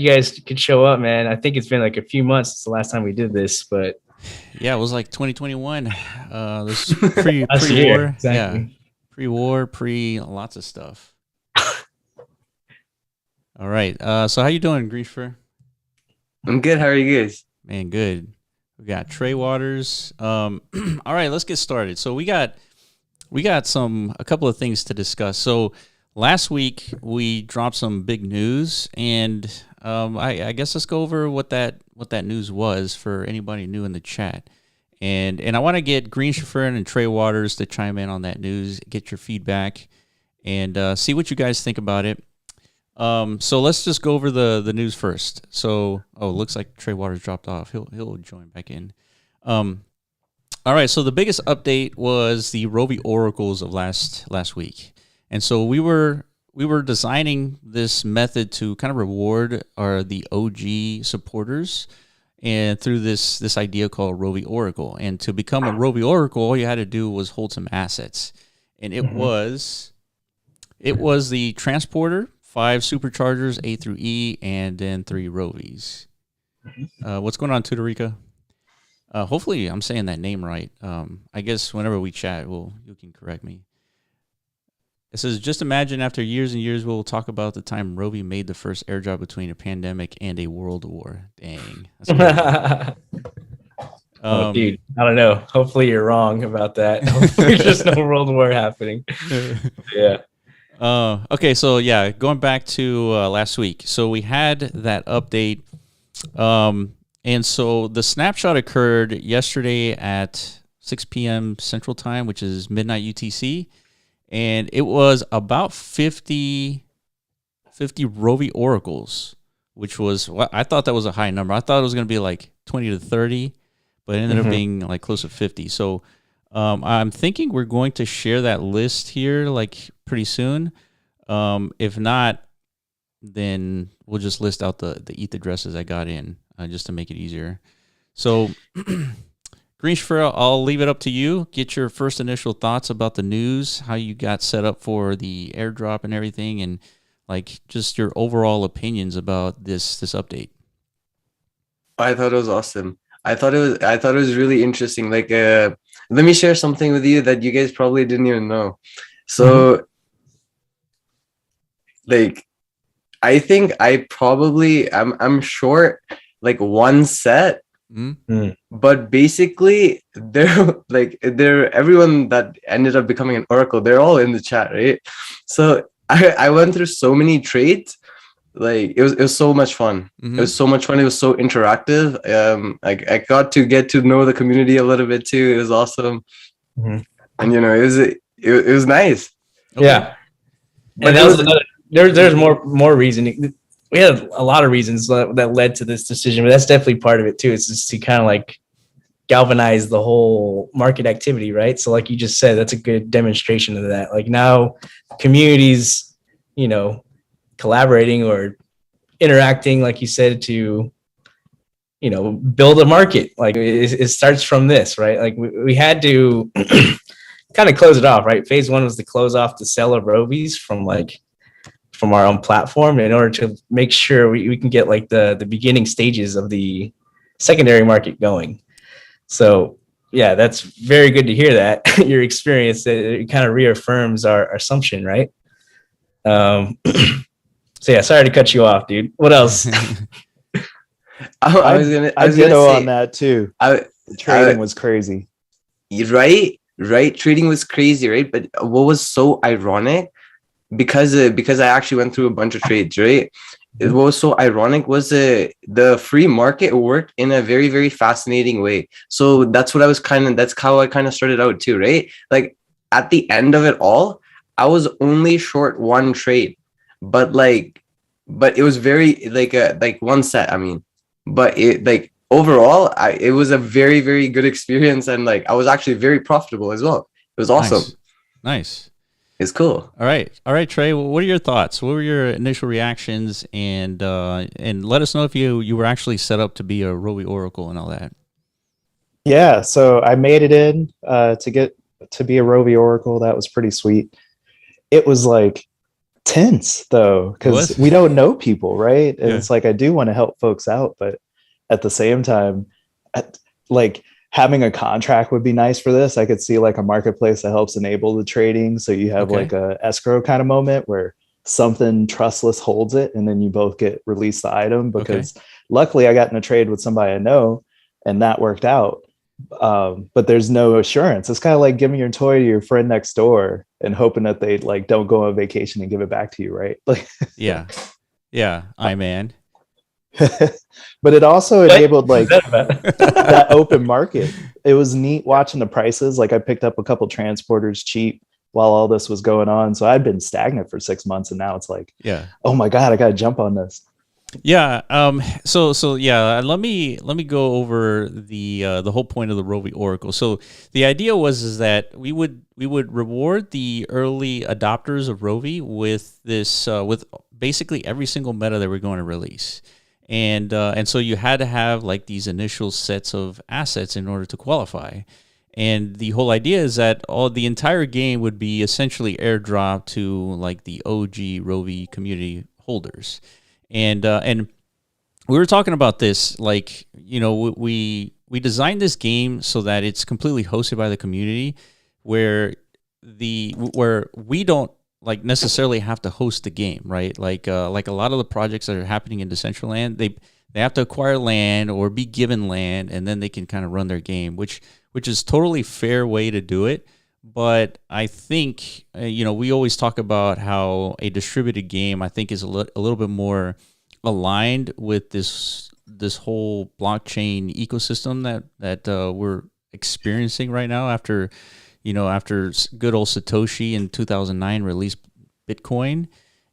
you guys could show up, man. I think it's been like a few months since the last time we did this, but Yeah, it was like 2021. This last year, pre-war. Yeah, exactly. pre-war, lots of stuff. All right. So how you doing, Griefer? I'm good. How are you guys? Man, good. We got Trey Waters. All right, let's get started. So we got a couple of things to discuss. So last week we dropped some big news, and I guess let's go over what that news was for anybody new in the chat. And I want to get Green Chauffeur and Trey Waters to chime in on that news, get your feedback, and see what you guys think about it. So let's just go over the news first. So, looks like Trey Waters dropped off. He'll join back in. All right. So the biggest update was the Roby Oracles of last week, and so we were designing this method to kind of reward the OG supporters, and through this idea called Roby Oracle. And to become a Roby Oracle, all you had to do was hold some assets, and it was the transporter, 5 superchargers, A through E, and then 3 Rovies. What's going on, Tudorica? Hopefully I'm saying that name right. I guess whenever we chat, you can correct me. It says, just imagine after years and years, we'll talk about the time Roby made the first airdrop between a pandemic and a world war. Dang. That's Dude, I don't know. Hopefully you're wrong about that. Hopefully there's no world war happening. Yeah. Okay, so yeah, going back to last week. So we had that update. And so the snapshot occurred yesterday at 6 p.m. Central Time, which is midnight UTC. And it was about 50 Roby Oracles, which was, I thought that was a high number. I thought it was going to be like 20 to 30, but it ended up being like close to 50. So I'm thinking we're going to share that list here like pretty soon. If not, then we'll just list out the ETH addresses I got in just to make it easier. So Green Chauffeur, I'll leave it up to you. Get your first initial thoughts about the news, how you got set up for the airdrop and everything, and like just your overall opinions about this update. I thought it was awesome. I thought it was really interesting. Like, let me share something with you that you guys probably didn't even know. So, like, I think I'm short like one set. But basically, they're everyone that ended up becoming an oracle, they're all in the chat, right? So I went through so many trades. Like it was so much fun. It was so much fun. It was so interactive. I got to know the community a little bit too. It was awesome, and it was nice. Okay. Yeah, but that was another. There's more reasoning. We had a lot of reasons that led to this decision, but that's definitely part of it too. It's just to kind of like galvanize the whole market activity, right? So like you just said, that's a good demonstration of that. Like now communities, collaborating or interacting, like you said, to, build a market. Like it starts from this, right? Like we had to kind of close it off, right? Phase 1 was to close off the sale of Rovies from our own platform in order to make sure we can get like the beginning stages of the secondary market going. So yeah, that's very good to hear that your experience, it kind of reaffirms our assumption, right? So yeah, sorry to cut you off, dude. What else? I was gonna say on that too. Trading was crazy. Right? Trading was crazy, right? But what was so ironic, because I actually went through a bunch of trades, right? What was so ironic was the free market worked in a very, very fascinating way. So that's how I kind of started out too, right? Like at the end of it all, I was only short one trade, but it was very like one set. I mean, but it like overall, it was a very, very good experience, and like I was actually very profitable as well. It was awesome. Nice. It's cool. All right, Trey. What are your thoughts? What were your initial reactions? And let us know if you were actually set up to be a Roby Oracle and all that. Yeah, so I made it in to get to be a Roby Oracle. That was pretty sweet. It was like tense though, because we don't know people, right? And it's like, I do want to help folks out, but at the same time, like having a contract would be nice for this. I could see like a marketplace that helps enable the trading. So you have like a escrow kind of moment where something trustless holds it and then you both get released the item, because luckily I got in a trade with somebody I know and that worked out. But there's no assurance. It's kind of like giving your toy to your friend next door and hoping that they like don't go on vacation and give it back to you, right? Like yeah, I man. But it also enabled like that open market. It was neat watching the prices. Like I picked up a couple transporters cheap while all this was going on. So I'd been stagnant for 6 months and now it's like, oh my God, I got to jump on this. Yeah. So yeah. Let me go over the whole point of the Roby Oracle. So the idea was that we would reward the early adopters of Rovi with this with basically every single meta that we're going to release, and so you had to have like these initial sets of assets in order to qualify. And the whole idea is that the entire game would be essentially airdropped to like the OG Rovi community holders. And we were talking about this, like, you know, we designed this game so that it's completely hosted by the community, where we don't like necessarily have to host the game, right? Like a lot of the projects that are happening in Decentraland, they have to acquire land or be given land, and then they can kind of run their game, which is totally fair way to do it. But I think, you know, we always talk about how a distributed game, I think, is a little bit more aligned with this whole blockchain ecosystem that we're experiencing right now after good old Satoshi in 2009 released Bitcoin.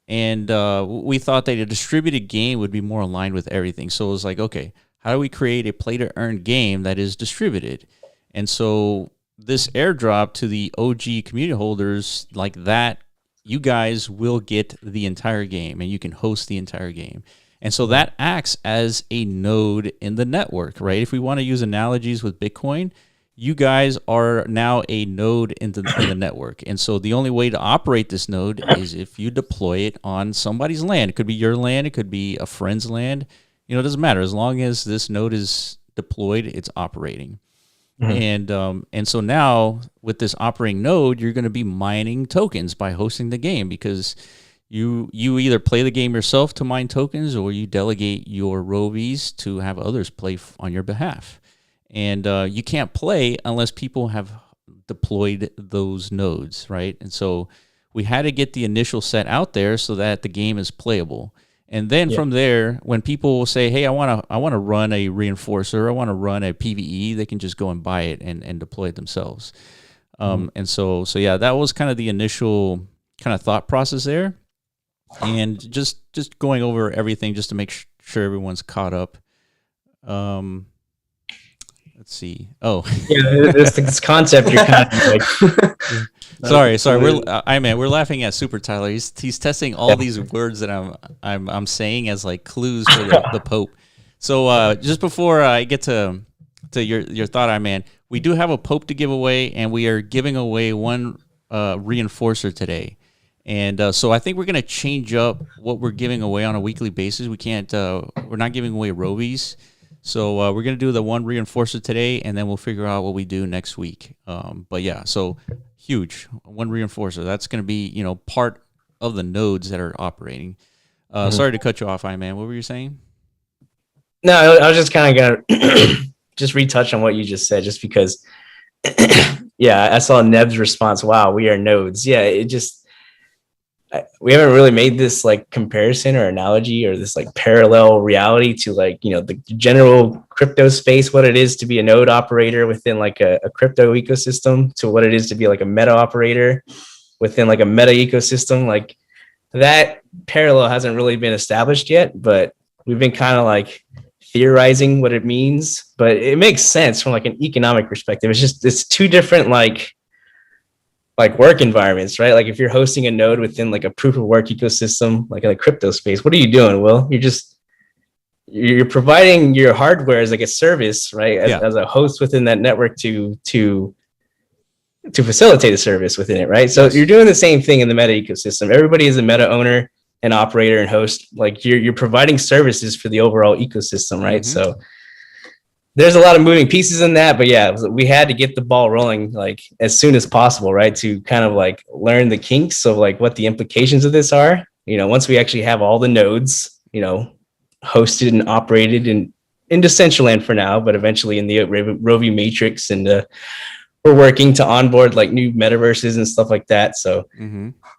And we thought that a distributed game would be more aligned with everything. So it was like, okay, how do we create a play-to-earn game that is distributed? And so this airdrop to the OG community holders, like that, you guys will get the entire game and you can host the entire game. And so that acts as a node in the network, right? If we want to use analogies with Bitcoin, you guys are now a node in the network. And so the only way to operate this node is if you deploy it on somebody's land. It could be your land. It could be a friend's land. You know, it doesn't matter. As long as this node is deployed, it's operating. Mm-hmm. And so now with this operating node, you're going to be mining tokens by hosting the game, because you either play the game yourself to mine tokens, or you delegate your Rovies to have others play on your behalf. And you can't play unless people have deployed those nodes, right? And so we had to get the initial set out there so that the game is playable. And then from there, when people say, hey, I want to run a reinforcer, I want to run a PvE, they can just go and buy it and deploy it themselves. And so yeah, that was kind of the initial kind of thought process there. And just going over everything just to make sure everyone's caught up. Let's see. Oh, yeah, this concept you're kind of like. Sorry. We're laughing at Super Tyler. He's testing all these words that I'm saying as like clues for the Pope. So just before I get to your thought, man, we do have a Pope to give away, and we are giving away one reinforcer today. And so I think we're gonna change up what we're giving away on a weekly basis. We can't. We're not giving away Rovies. So we're going to do the one reinforcer today, and then we'll figure out what we do next week. But yeah, so huge, one reinforcer. That's going to be, you know, part of the nodes that are operating. Sorry to cut you off, man. What were you saying? No, I was just kind of going to just retouch on what you just said, just because, yeah, I saw Neb's response. Wow, we are nodes. Yeah, we haven't really made this like comparison or analogy or this like parallel reality to like, you know, the general crypto space, what it is to be a node operator within like a crypto ecosystem, to what it is to be like a meta operator within like a meta ecosystem. Like that parallel hasn't really been established yet, but we've been kind of like theorizing what it means, but it makes sense from like an economic perspective. It's two different like work environments, right? Like if you're hosting a node within like a proof of work ecosystem, like in the crypto space, what are you doing, Will? You're providing your hardware as like a service, right? As a host within that network to to facilitate a service within it, right? So you're doing the same thing in the Meta ecosystem. Everybody is a Meta owner and operator and host. Like you're providing services for the overall ecosystem, right? So there's a lot of moving pieces in that, but yeah, we had to get the ball rolling like as soon as possible, right? To kind of like learn the kinks of like what the implications of this are. Once we actually have all the nodes, hosted and operated in Decentraland for now, but eventually in the Rovi matrix, and we're working to onboard like new metaverses and stuff like that. So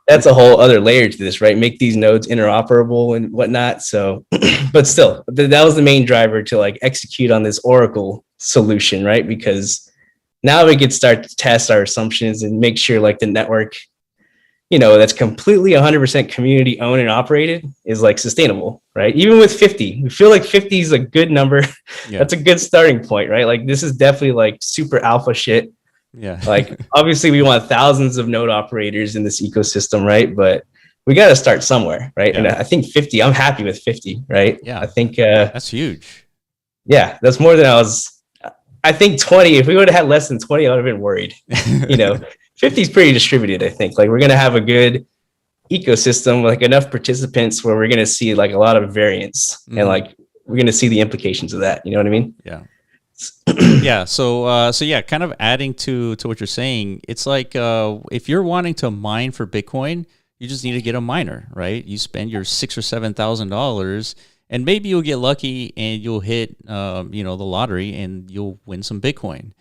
that's a whole other layer to this, right? Make these nodes interoperable and whatnot. So, but still, that was the main driver to like execute on this Oracle solution, right? Because now we could start to test our assumptions and make sure like the network, that's completely 100% community owned and operated is like sustainable, right? Even with 50, we feel like 50 is a good number. Yeah. That's a good starting point, right? Like this is definitely like super alpha shit. Yeah. Like obviously we want thousands of node operators in this ecosystem, right? But we got to start somewhere, right? Yeah. And I think 50, I'm happy with 50, right? Yeah. I think that's huge. Yeah, that's more than I think 20, if we would have had less than 20, I would have been worried. 50 is pretty distributed, I think. Like we're going to have a good ecosystem, like enough participants where we're going to see like a lot of variance and like we're going to see the implications of that. You know what I mean? Yeah. Yeah. So yeah, kind of adding to what you're saying, it's like if you're wanting to mine for Bitcoin, you just need to get a miner, right? You spend your $6,000 or $7,000 and maybe you'll get lucky and you'll hit, the lottery and you'll win some Bitcoin.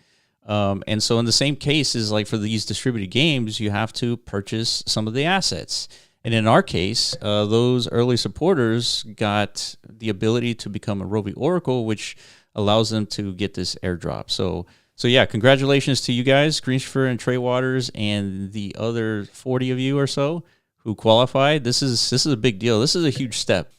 And so in the same case is like for these distributed games, you have to purchase some of the assets. And in our case, those early supporters got the ability to become a Roby Oracle, which allows them to get this airdrop. So yeah, congratulations to you guys, Greensphere and Trey Waters, and the other 40 of you or so who qualified. This is a big deal. This is a huge step.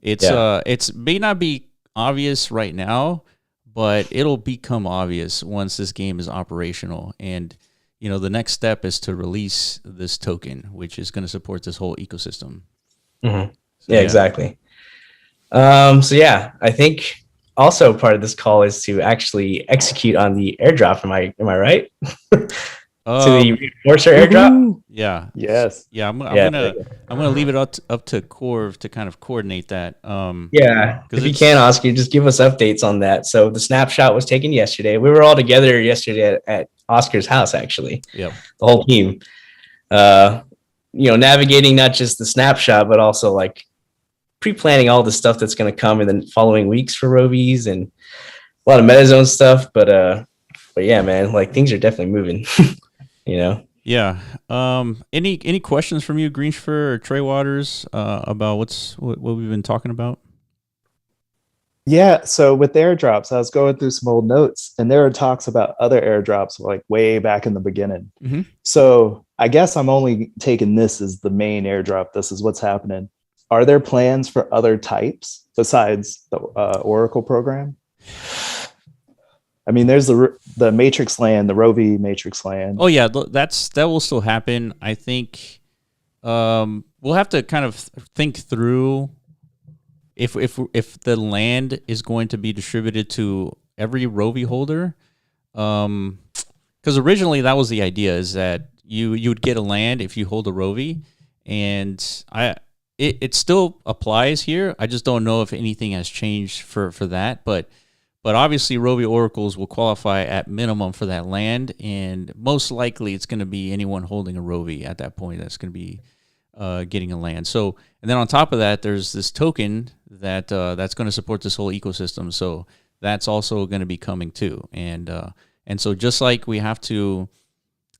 It's may not be obvious right now, but it'll become obvious once this game is operational. And, the next step is to release this token, which is going to support this whole ecosystem. Mm-hmm. So, yeah, exactly. So yeah, I think also part of this call is to actually execute on the airdrop. Am I right? To the reinforcer airdrop. Yeah. Yes. Yeah. I'm gonna leave it up to Corv to kind of coordinate that. Yeah. If you can, Oscar, just give us updates on that. So the snapshot was taken yesterday. We were all together yesterday at Oscar's house, actually. Yeah. The whole team. Navigating not just the snapshot, but also like pre-planning all the stuff that's going to come in the following weeks for Rovies and a lot of Metazoan stuff. But yeah, man, like things are definitely moving. Yeah. Any questions from you, Greensphere or Trey Waters, about what we've been talking about? Yeah. So with airdrops, I was going through some old notes, and there are talks about other airdrops like way back in the beginning. Mm-hmm. So I guess I'm only taking this as the main airdrop. This is what's happening. Are there plans for other types besides the Oracle program? I mean, there's the Matrix land, the Rovi Matrix land. Oh yeah, that will still happen. I think we'll have to kind of think through if the land is going to be distributed to every Rovi holder. Because originally that was the idea, is that you would get a land if you hold a Rovi, and it still applies here. I just don't know if anything has changed for that, but obviously Roby Oracles will qualify at minimum for that land, and most likely it's going to be anyone holding a Rovi at that point that's going to be getting a land. So, and then on top of that, there's this token that's going to support this whole ecosystem. So that's also going to be coming too. And so just like we have to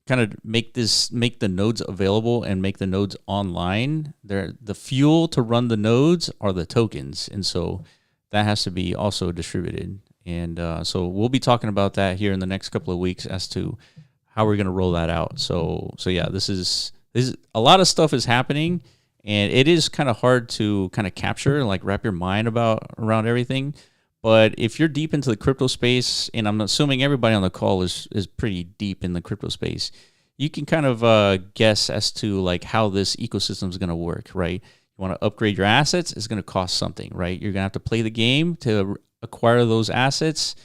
kind of make the nodes available and make the nodes online, the fuel to run the nodes are the tokens, and so that has to be also distributed. And so we'll be talking about that here in the next couple of weeks as to how we're going to roll that out. So yeah, this is a lot of stuff is happening, and it is kind of hard to kind of capture, like wrap your mind around everything. But if you're deep into the crypto space, and I'm assuming everybody on the call is pretty deep in the crypto space, you can kind of guess as to like how this ecosystem is going to work, right? You want to upgrade your assets, it's going to cost something, right? You're going to have to play the game to acquire those assets,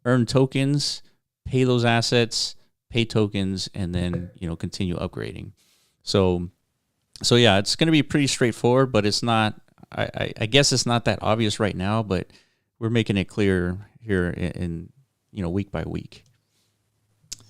earn tokens, pay those assets, pay tokens, and then continue upgrading. So yeah, it's going to be pretty straightforward, but it's not. I guess it's not that obvious right now, but we're making it clear here in week by week.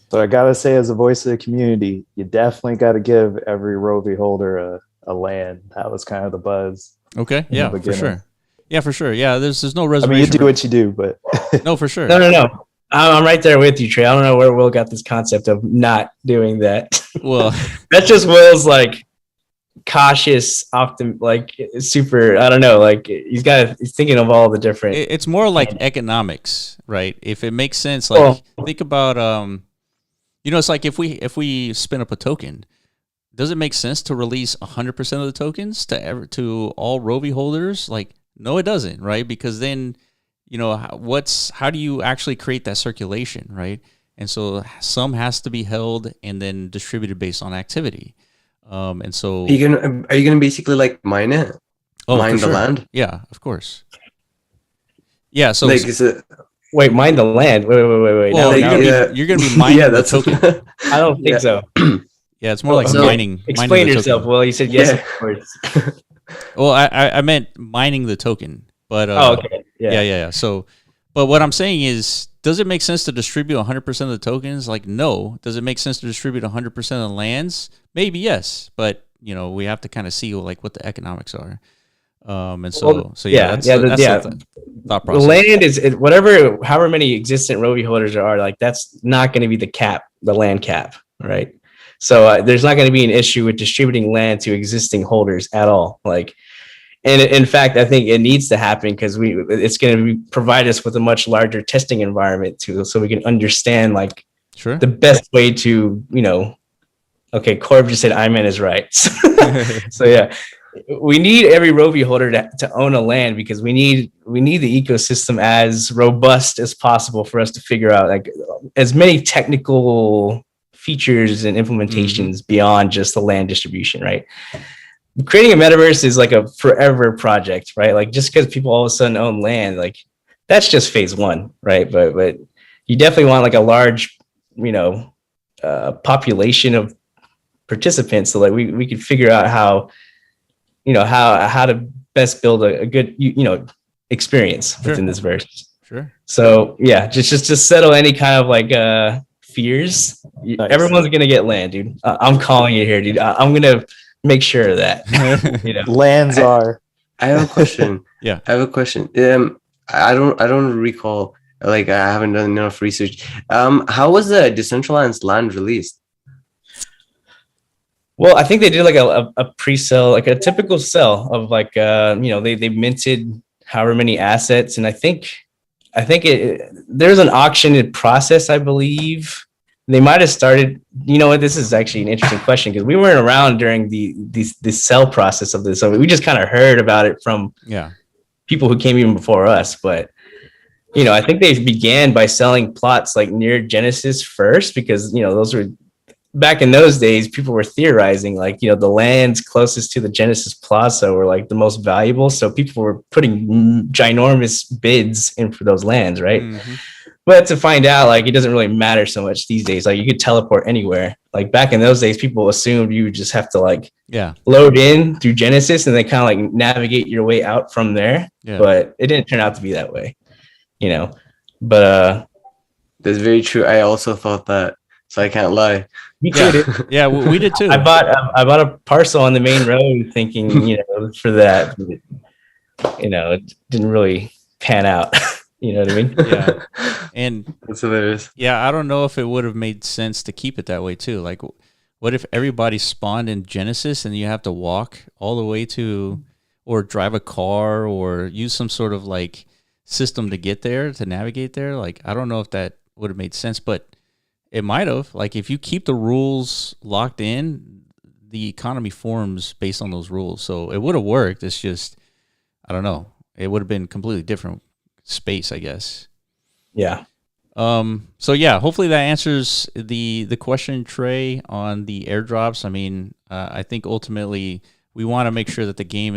So I gotta say, as a voice of the community, you definitely got to give every Rovi holder a land. That was kind of the buzz. Okay, yeah, for sure. Yeah, for sure. Yeah, there's no reservation. I mean, you do what you do, but no, for sure. No. I'm right there with you, Trey. I don't know where Will got this concept of not doing that. Well, that's just Will's like cautious, super. I don't know. Like he's thinking of all the different. It's more like economics, right? If it makes sense, like think about it's like if we spin up a token, does it make sense to release 100% of the tokens to all Rovi holders? Like, no, it doesn't, right? Because then, how do you actually create that circulation, right? And so some has to be held and then distributed based on activity. And so are you gonna basically like mine it? Mine the land? Yeah, of course. Yeah. So like, is it? Wait, mine the land. Wait. Well, you're gonna be mining the token. I don't think so. Yeah, it's more like mining. Explain yourself. Well, you said yes. Yeah. Well, I meant mining the token, but okay. Yeah. So, but what I'm saying is, does it make sense to distribute 100% of the tokens? Like, no. Does it make sense to distribute 100% of the lands? Maybe yes, but we have to kind of see what the economics are. That's the thought process. The land is however many existent Rovi holders there are, like that's not going to be the land cap, right? So there's not going to be an issue with distributing land to existing holders at all. Like, and in fact, I think it needs to happen because it's going to provide us with a much larger testing environment too, so we can understand the best way to Okay, Corb just said Iman is right. So yeah. We need every Rovi holder to own a land because we need the ecosystem as robust as possible for us to figure out like as many technical features and implementations beyond just the land distribution, right? Creating a metaverse is like a forever project, right? Like just because people all of a sudden own land, like that's just phase one, right? But you definitely want like a large, population of participants so that we could figure out how to best build a good, experience within this verse. Sure. So yeah, just settle any kind of like fears. Nice. Everyone's gonna get land, dude. I'm calling it here, dude. I'm gonna make sure of that. Lands are. I have a question. Yeah, I have a question. I don't recall. Like I haven't done enough research. How was the Decentralized land released? Well, I think they did like a pre-sale, like a typical sell of like they minted however many assets, and I think there's an auction process. I believe they might have started. You know what? This is actually an interesting question because we weren't around during the sell process of this, so we just kind of heard about it from people who came even before us. But I think they began by selling plots like near Genesis first because those were. Back in those days, people were theorizing like, the lands closest to the Genesis Plaza were like the most valuable. So people were putting ginormous bids in for those lands, right? Mm-hmm. But to find out, like, it doesn't really matter so much these days. Like, you could teleport anywhere. Like, back in those days, people assumed you just have to, like, load in through Genesis and then kind of, like, navigate your way out from there. Yeah. But it didn't turn out to be that way, But that's very true. I also thought that, so I can't lie. Me too, dude. Yeah, we did too. I bought a parcel on the main road thinking, for that. It didn't really pan out. You know what I mean? Yeah. And that's hilarious. Yeah, I don't know if it would have made sense to keep it that way too. Like, what if everybody spawned in Genesis and you have to walk all the way to, or drive a car or use some sort of like system to get there, to navigate there? Like, I don't know if that would have made sense, but it might have. Like, if you keep the rules locked in, the economy forms based on those rules. So it would have worked. It's just, I don't know. It would have been completely different space, I guess. Yeah. So yeah, hopefully that answers the question, Trey, on the airdrops. I mean, I think ultimately we want to make sure that the game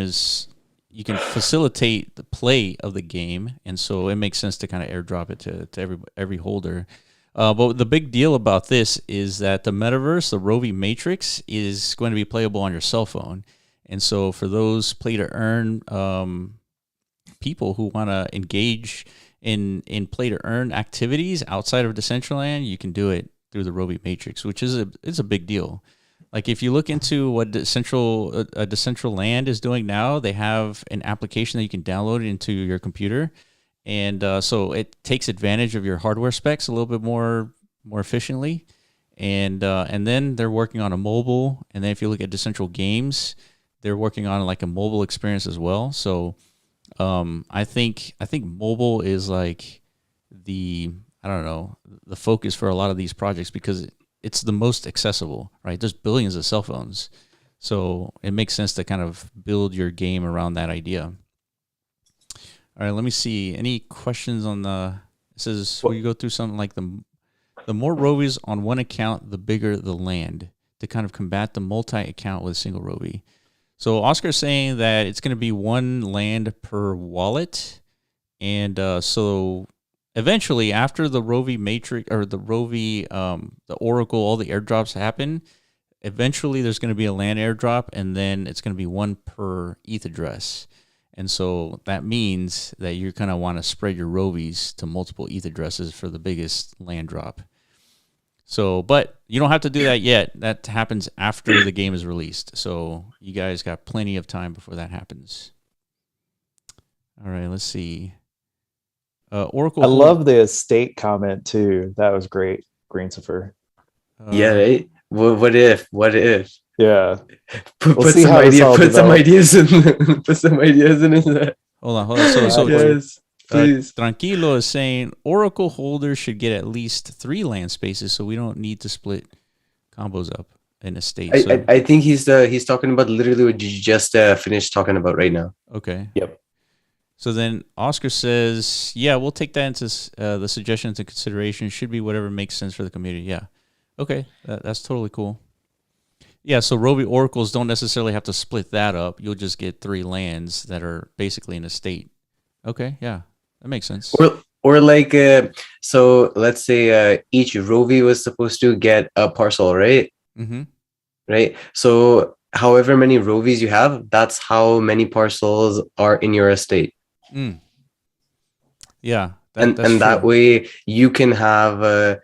you can facilitate the play of the game, and so it makes sense to kind of airdrop it to every holder. But the big deal about this is that the metaverse, the Rovi Matrix, is going to be playable on your cell phone. And so for those play to earn people who want to engage in play to earn activities outside of Decentraland, you can do it through the Rovi Matrix, which is a big deal. Like if you look into what Decentraland is doing now, they have an application that you can download into your computer, and so it takes advantage of your hardware specs a little bit more efficiently. And then they're working on a mobile, and then if you look at Decentral Games, they're working on like a mobile experience as well. So I think mobile is like the focus for a lot of these projects because it's the most accessible, right? There's billions of cell phones. So it makes sense to kind of build your game around that idea. All right, let me see. Any questions on it says we go through something like the more Rovies on one account, the bigger the land to kind of combat the multi-account with a single Rovi. So Oscar's saying that it's going to be one land per wallet. And so eventually, after the Rovi Matrix or the Rovi, the Oracle, all the airdrops happen, eventually there's going to be a land airdrop, and then it's going to be one per ETH address. And so that means that you're going to want to spread your Rovies to multiple ETH addresses for the biggest land drop. So, but you don't have to do that yet. That happens after the game is released. So you guys got plenty of time before that happens. All right, let's see. Oracle. I love the estate comment too. That was great, Greensifer. Yeah, right. What if? Yeah. Put some ideas in that. Hold on. So yes, please. Tranquilo is saying Oracle holders should get at least 3 land spaces, so we don't need to split combos up in a state. I think he's talking about literally what you just finished talking about right now. Okay. Yep. So then Oscar says, yeah, we'll take that into the suggestions into consideration. Should be whatever makes sense for the community. Yeah. Okay. That's totally cool. Yeah, so Roby Oracles don't necessarily have to split that up. You'll just get 3 lands that are basically in a state. Okay, yeah. That makes sense. Or like, so let's say each Rovi was supposed to get a parcel, right? Mm-hmm. Right? So however many Rovies you have, that's how many parcels are in your estate. Mm. Yeah. And that way you can have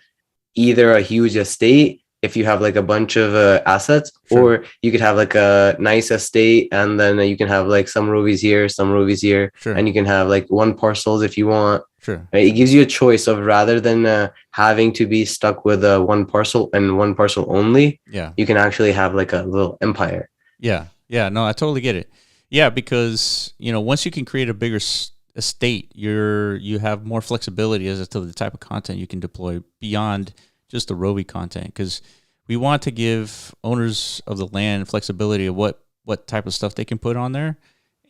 either a huge estate if you have like a bunch of assets, or you could have like a nice estate and then you can have like some Rovies here, and you can have like 1 parcels if you want. Sure. Right? It gives you a choice of rather than having to be stuck with 1 parcel and 1 parcel only. Yeah. You can actually have like a little empire. Yeah. Yeah. No, I totally get it. Yeah, because once you can create a bigger estate, you have more flexibility as to the type of content you can deploy beyond just the Rovi content, because we want to give owners of the land flexibility of what type of stuff they can put on there,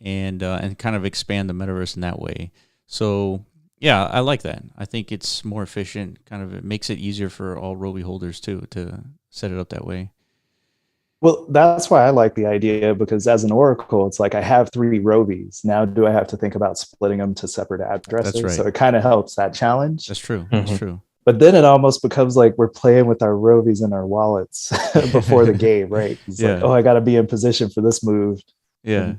and kind of expand the metaverse in that way. So yeah, I like that. I think it's more efficient. Kind of it makes it easier for all Rovi holders too to set it up that way. Well, that's why I like the idea, because as an Oracle, it's like I have 3 Rovies. Now, do I have to think about splitting them to separate addresses? That's right. So it kind of helps that challenge. That's true. Mm-hmm. That's true. But then it almost becomes like we're playing with our Rovies in our wallets before the game, right? It's like, oh, I got to be in position for this move. Yeah.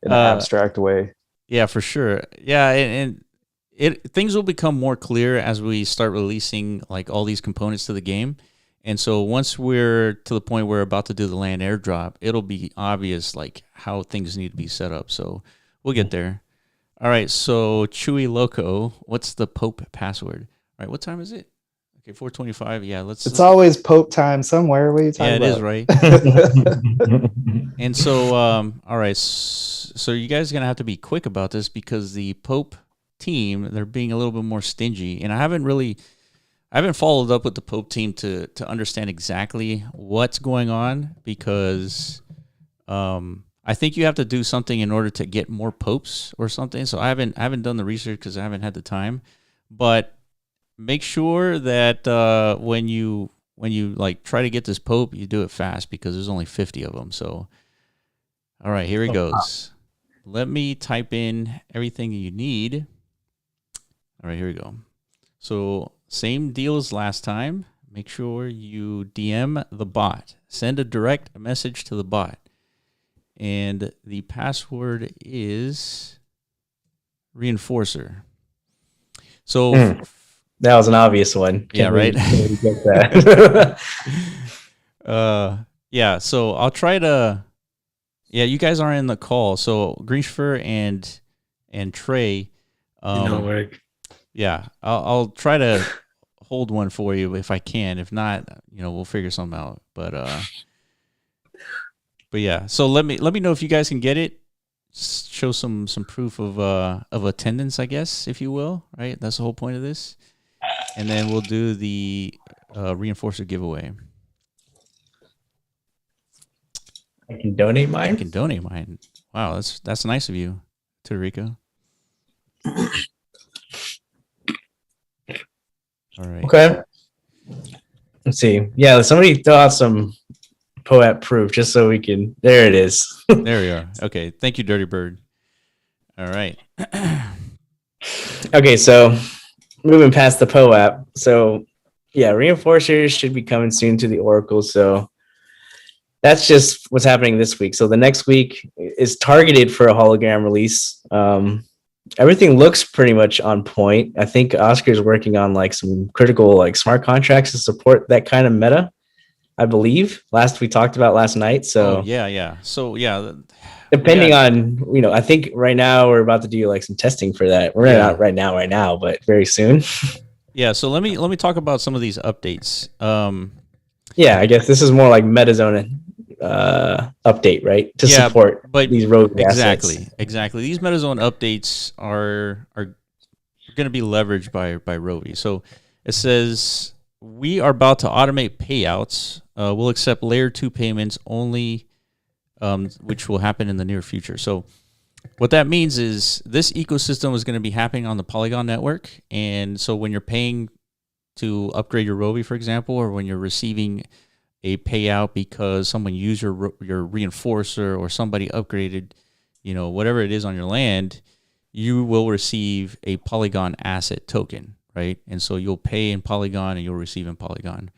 In an abstract way. Yeah, for sure. Yeah, and things will become more clear as we start releasing like all these components to the game. And so once we're to the point where we're about to do the land airdrop, it'll be obvious like how things need to be set up. So we'll get there. All right. So Chewy Loco, what's the Pope password? All right. What time is it? Okay, 4:25. Yeah, It's always Pope time somewhere. What are you talking about? Yeah, it is, right? And so, all right. So you guys are gonna have to be quick about this because the Pope team, they're being a little bit more stingy, and I haven't followed up with the Pope team to understand exactly what's going on, because I think you have to do something in order to get more popes or something. So I haven't done the research because I haven't had the time. But make sure that when you like try to get this pope, you do it fast, because there's only 50 of them. So all right, here it goes. Let me type in everything you need. All right, here we go. So same deal as last time. Make sure you DM the bot. Send a direct message to the bot. And the password is Reinforcer. So that was an obvious one. Yeah, right. Get that. Yeah. So I'll try to. Yeah, you guys are in the call. So Greensfer and Trey. Don't work. Yeah, I'll try to hold one for you if I can. If not, we'll figure something out. But yeah. So let me know if you guys can get it. Show some proof of attendance, I guess, if you will. Right. That's the whole point of this. And then we'll do the Reinforcer giveaway. I can donate mine. I can donate mine. Wow, that's nice of you, Tarico. All right. Okay. Let's see. Yeah, somebody throw out some POAP proof just so we can. There it is. There we are. Okay. Thank you, Dirty Bird. All right. Okay, so moving past the POAP. So yeah, reinforcers should be coming soon to the Oracle. So that's just what's happening this week. So the next week is targeted for a hologram release. Everything looks pretty much on point. I think Oscar's working on like some critical like smart contracts to support that kind of meta, I believe. We talked about last night. So yeah. So yeah, depending on, I think right now we're about to do like some testing for that. We're not right now, but very soon. Yeah. So let me talk about some of these updates. Yeah, I guess this is more like Metazoan update, right? To support these road assets. Exactly. These Metazoan updates are going to be leveraged by Rovi. So it says we are about to automate payouts. We'll accept layer 2 payments only, which will happen in the near future. So what that means is this ecosystem is going to be happening on the Polygon network. And so when you're paying to upgrade your Rovi, for example, or when you're receiving a payout because someone used your reinforcer or somebody upgraded, whatever it is on your land, you will receive a Polygon asset token, right? And so you'll pay in Polygon and you'll receive in Polygon.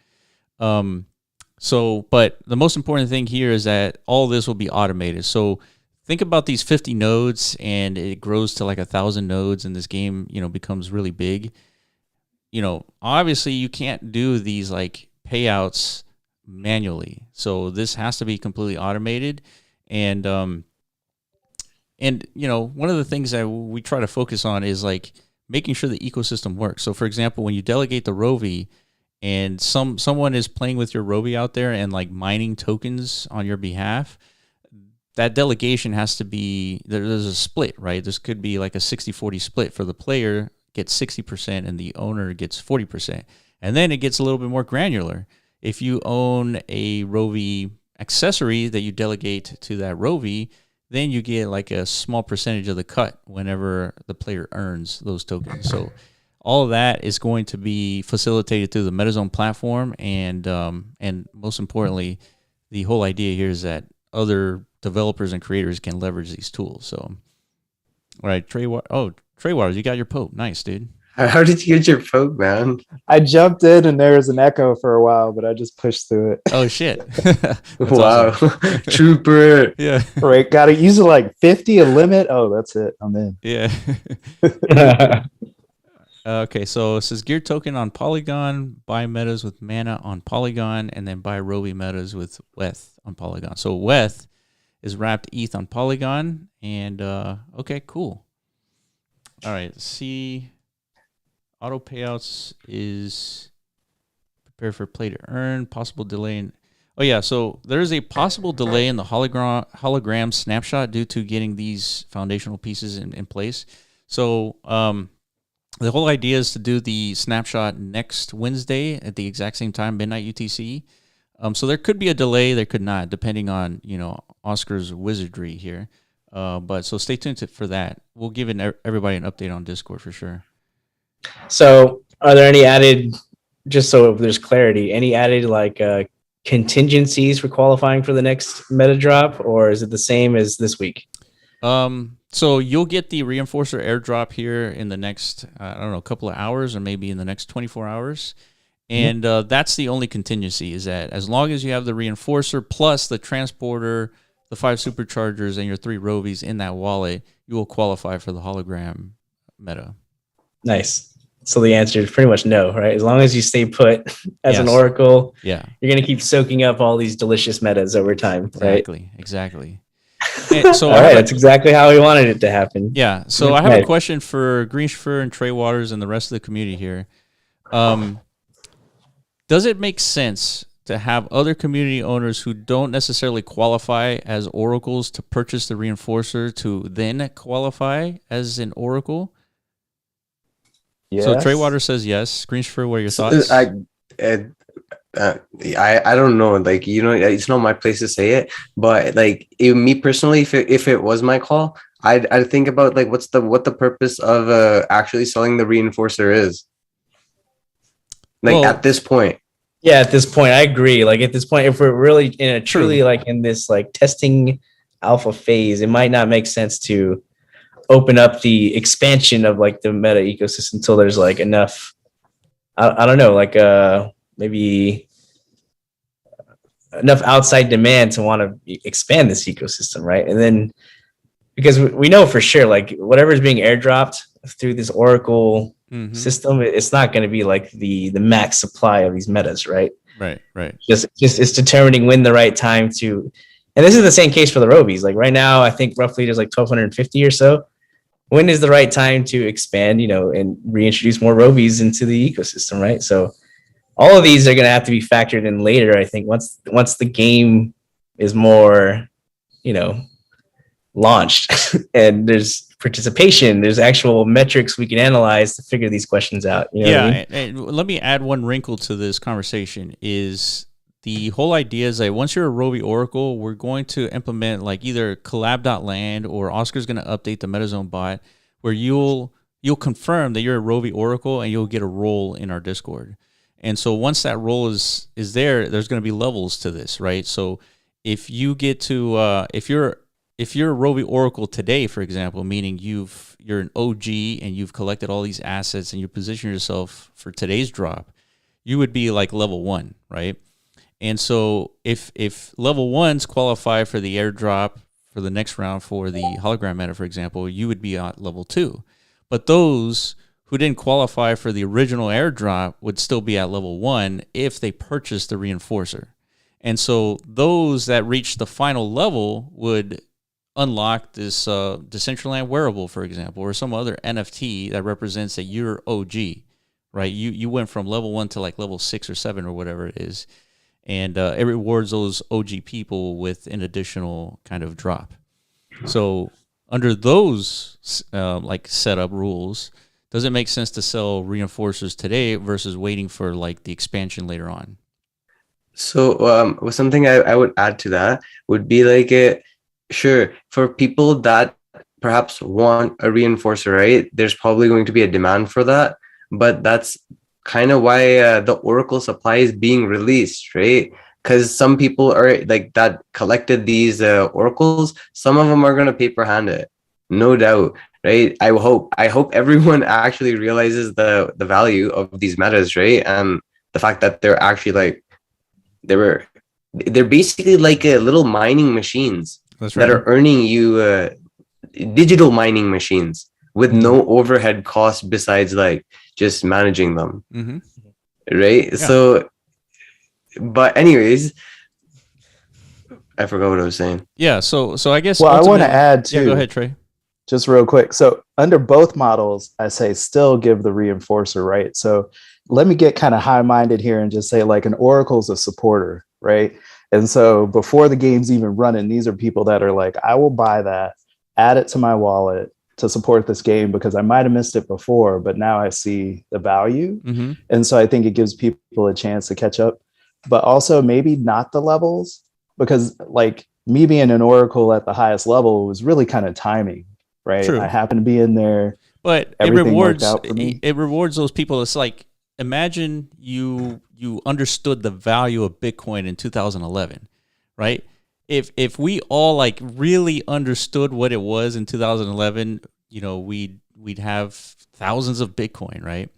But the most important thing here is that all this will be automated. So think about these 50 nodes and it grows to like 1,000 nodes and this game, becomes really big. Obviously you can't do these like payouts manually. So this has to be completely automated. And one of the things that we try to focus on is like making sure the ecosystem works. So for example, when you delegate the Rovi and someone is playing with your Rovi out there and like mining tokens on your behalf, that delegation has to be, there's a split, right? This could be like a 60-40 split for the player gets 60% and the owner gets 40%. And then it gets a little bit more granular. If you own a Rovi accessory that you delegate to that Rovi, then you get like a small percentage of the cut whenever the player earns those tokens. So all of that is going to be facilitated through the Metazoan platform. And most importantly, the whole idea here is that other developers and creators can leverage these tools. So, all right, Trey Waters, you got your Pope. Nice, dude. How did you get your Pope, man? I jumped in and there was an echo for a while, but I just pushed through it. Oh, shit. Wow. Awesome. Trooper. Yeah. Right. Got to use it like 50 a limit. Oh, that's it. I'm in. Yeah. Okay, so it says gear token on Polygon, buy metas with mana on Polygon, and then buy Roby metas with Weth on Polygon. So Weth is wrapped ETH on Polygon, and okay, cool. All right, let's see. Auto payouts is prepare for play to earn, possible delay in. Oh yeah, so there's a possible delay in the hologram snapshot due to getting these foundational pieces in place. So the whole idea is to do the snapshot next Wednesday at the exact same time, midnight UTC. So there could be a delay, there could not, depending on Oscar's wizardry here. But so stay tuned for that. We'll give everybody an update on Discord for sure. So are there any added, just so there's clarity, any added like contingencies for qualifying for the next meta drop, or is it the same as this week? To So you'll get the reinforcer airdrop here in the next, I don't know, couple of hours, or maybe in the next 24 hours. And that's the only contingency, is that as long as you have the reinforcer plus the transporter, the 5 superchargers, and your 3 Rovies in that wallet, you will qualify for the hologram meta. Nice. So the answer is pretty much no, right? As long as you stay put as an oracle, you're going to keep soaking up all these delicious metas over time, right? Exactly. And so all right, that's exactly how we wanted it to happen. Yeah. So I have a question for Greensphere and Trey Waters and the rest of the community here. Does it make sense to have other community owners who don't necessarily qualify as oracles to purchase the reinforcer to then qualify as an oracle? Yes. So Trey Waters says yes. Greensphere, what are your thoughts? I don't know, like, you know, it's not my place to say it, but like me personally, if it was my call, I'd think about like what the purpose of actually selling the reinforcer is, like, at this point. Yeah, at this point, I agree. Like, at this point, if we're really in a truly like in this like testing alpha phase, it might not make sense to open up the expansion of like the meta ecosystem until there's like enough, I don't know, like maybe enough outside demand to want to expand this ecosystem, right? And then because we know for sure, like whatever is being airdropped through this Oracle system, it's not going to be like the max supply of these metas, right? Right. Just it's determining when the right time to, and this is the same case for the Robies. Like right now, I think roughly there's like 1,250 or so. When is the right time to expand, you know, and reintroduce more Robies into the ecosystem, right? So all of these are going to have to be factored in later, I think, once the game is more, you know, launched and there's participation, there's actual metrics we can analyze to figure these questions out. You know what I mean? And let me add one wrinkle to this conversation. Is the whole idea is that once you're a Roby Oracle, we're going to implement like either collab.land or Oscar's going to update the Metazoan bot where you'll confirm that you're a Roby Oracle and you'll get a role in our Discord. And so once that role is there, there's going to be levels to this, right? So if you get to if you're a Roby Oracle today, for example, meaning you're an OG and you've collected all these assets and you position yourself for today's drop, you would be like level 1, right? And so if level 1s qualify for the airdrop for the next round for the hologram meta, for example, you would be at level 2. But those who didn't qualify for the original airdrop would still be at level 1 if they purchased the reinforcer. And so those that reached the final level would unlock this Decentralized wearable, for example, or some other NFT that represents that you're OG, right? You went from level 1 to like level 6 or 7 or whatever it is. And it rewards those OG people with an additional kind of drop. So under those like setup rules, does it make sense to sell reinforcers today versus waiting for like the expansion later on? So something I would add to that would be like, sure, for people that perhaps want a reinforcer, right? There's probably going to be a demand for that, but that's kind of why the Oracle supply is being released, right? Because some people are like that collected these oracles. Some of them are going to paper hand it, no doubt, right? I hope everyone actually realizes the value of these metas, right? And the fact that they're actually like they're basically like little mining machines. That's right. That are earning you digital mining machines with no overhead costs besides like just managing them. Right? Yeah. So, but anyways, I forgot what I was saying. Yeah. So I guess. Well, I want to add too. Yeah, go ahead, Trey. Just real quick. So under both models, I say still give the reinforcer, right? So let me get kind of high-minded here and just say like an Oracle's a supporter, right? And so before the game's even running, these are people that are like, I will buy that, add it to my wallet to support this game because I might have missed it before, but now I see the value. And so I think it gives people a chance to catch up, but also maybe not the levels, because like me being an Oracle at the highest level was really kind of timing, right? True. I happened to be in there, but everything worked out for me. It rewards those people. It's like, imagine you understood the value of Bitcoin in 2011, right? if we all like really understood what it was in 2011, we'd have thousands of Bitcoin, right?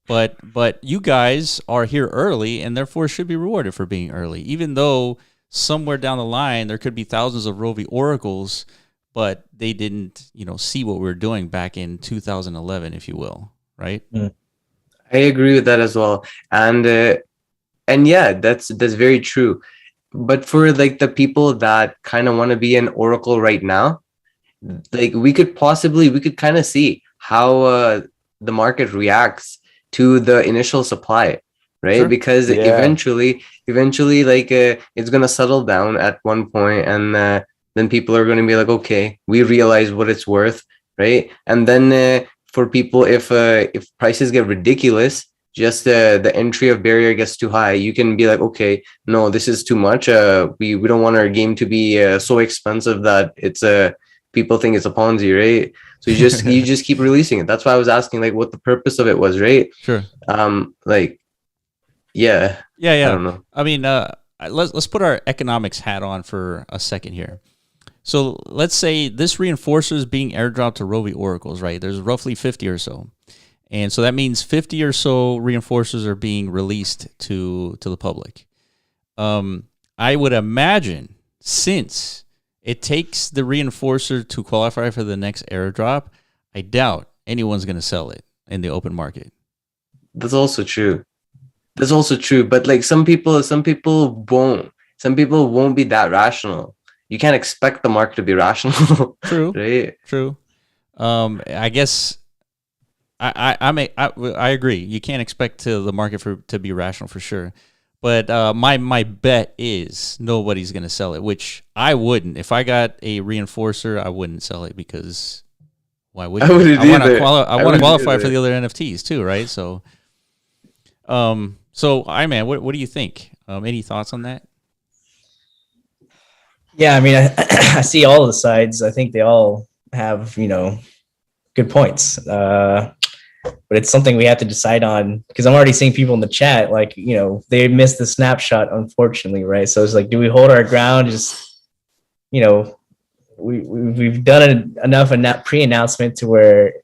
But you guys are here early and therefore should be rewarded for being early, even though somewhere down the line there could be thousands of Roby Oracles, but they didn't, see what we were doing back in 2011, if you will, right? I agree with that as well. And yeah, that's very true. But for like the people that kind of want to be an Oracle right now, like we could kind of see how the market reacts to the initial supply, right? Sure. Because eventually like it's gonna settle down at one point, and then people are gonna be like, okay, we realize what it's worth, right? And then for people, if prices get ridiculous, just the entry of barrier gets too high, you can be like, okay, no, this is too much. We don't want our game to be so expensive that it's people think it's a Ponzi, right? So you just keep releasing it. That's why I was asking like what the purpose of it was, right? Sure. Like, yeah. I don't know. I mean, let's put our economics hat on for a second here. So let's say this reinforcer is being airdropped to Roby Oracles, right? There's roughly 50 or so. And so that means 50 or so reinforcers are being released to the public. I would imagine, since it takes the reinforcer to qualify for the next airdrop, I doubt anyone's going to sell it in the open market. That's also true. But like some people won't. Some people won't be that rational. You can't expect the market to be rational. True. Right? True. I guess I agree. You can't expect the market to be rational for sure. But my bet is nobody's going to sell it, which I wouldn't. If I got a reinforcer, I wouldn't sell it because why would you? I want to qualify for the other NFTs too, right? So, man, what do you think? Any thoughts on that? Yeah, I mean, I see all of the sides. I think they all have, good points. But it's something we have to decide on, because I'm already seeing people in the chat, like, they missed the snapshot, unfortunately, right? So it's like, do we hold our ground? Just, we've done enough pre-announcement to where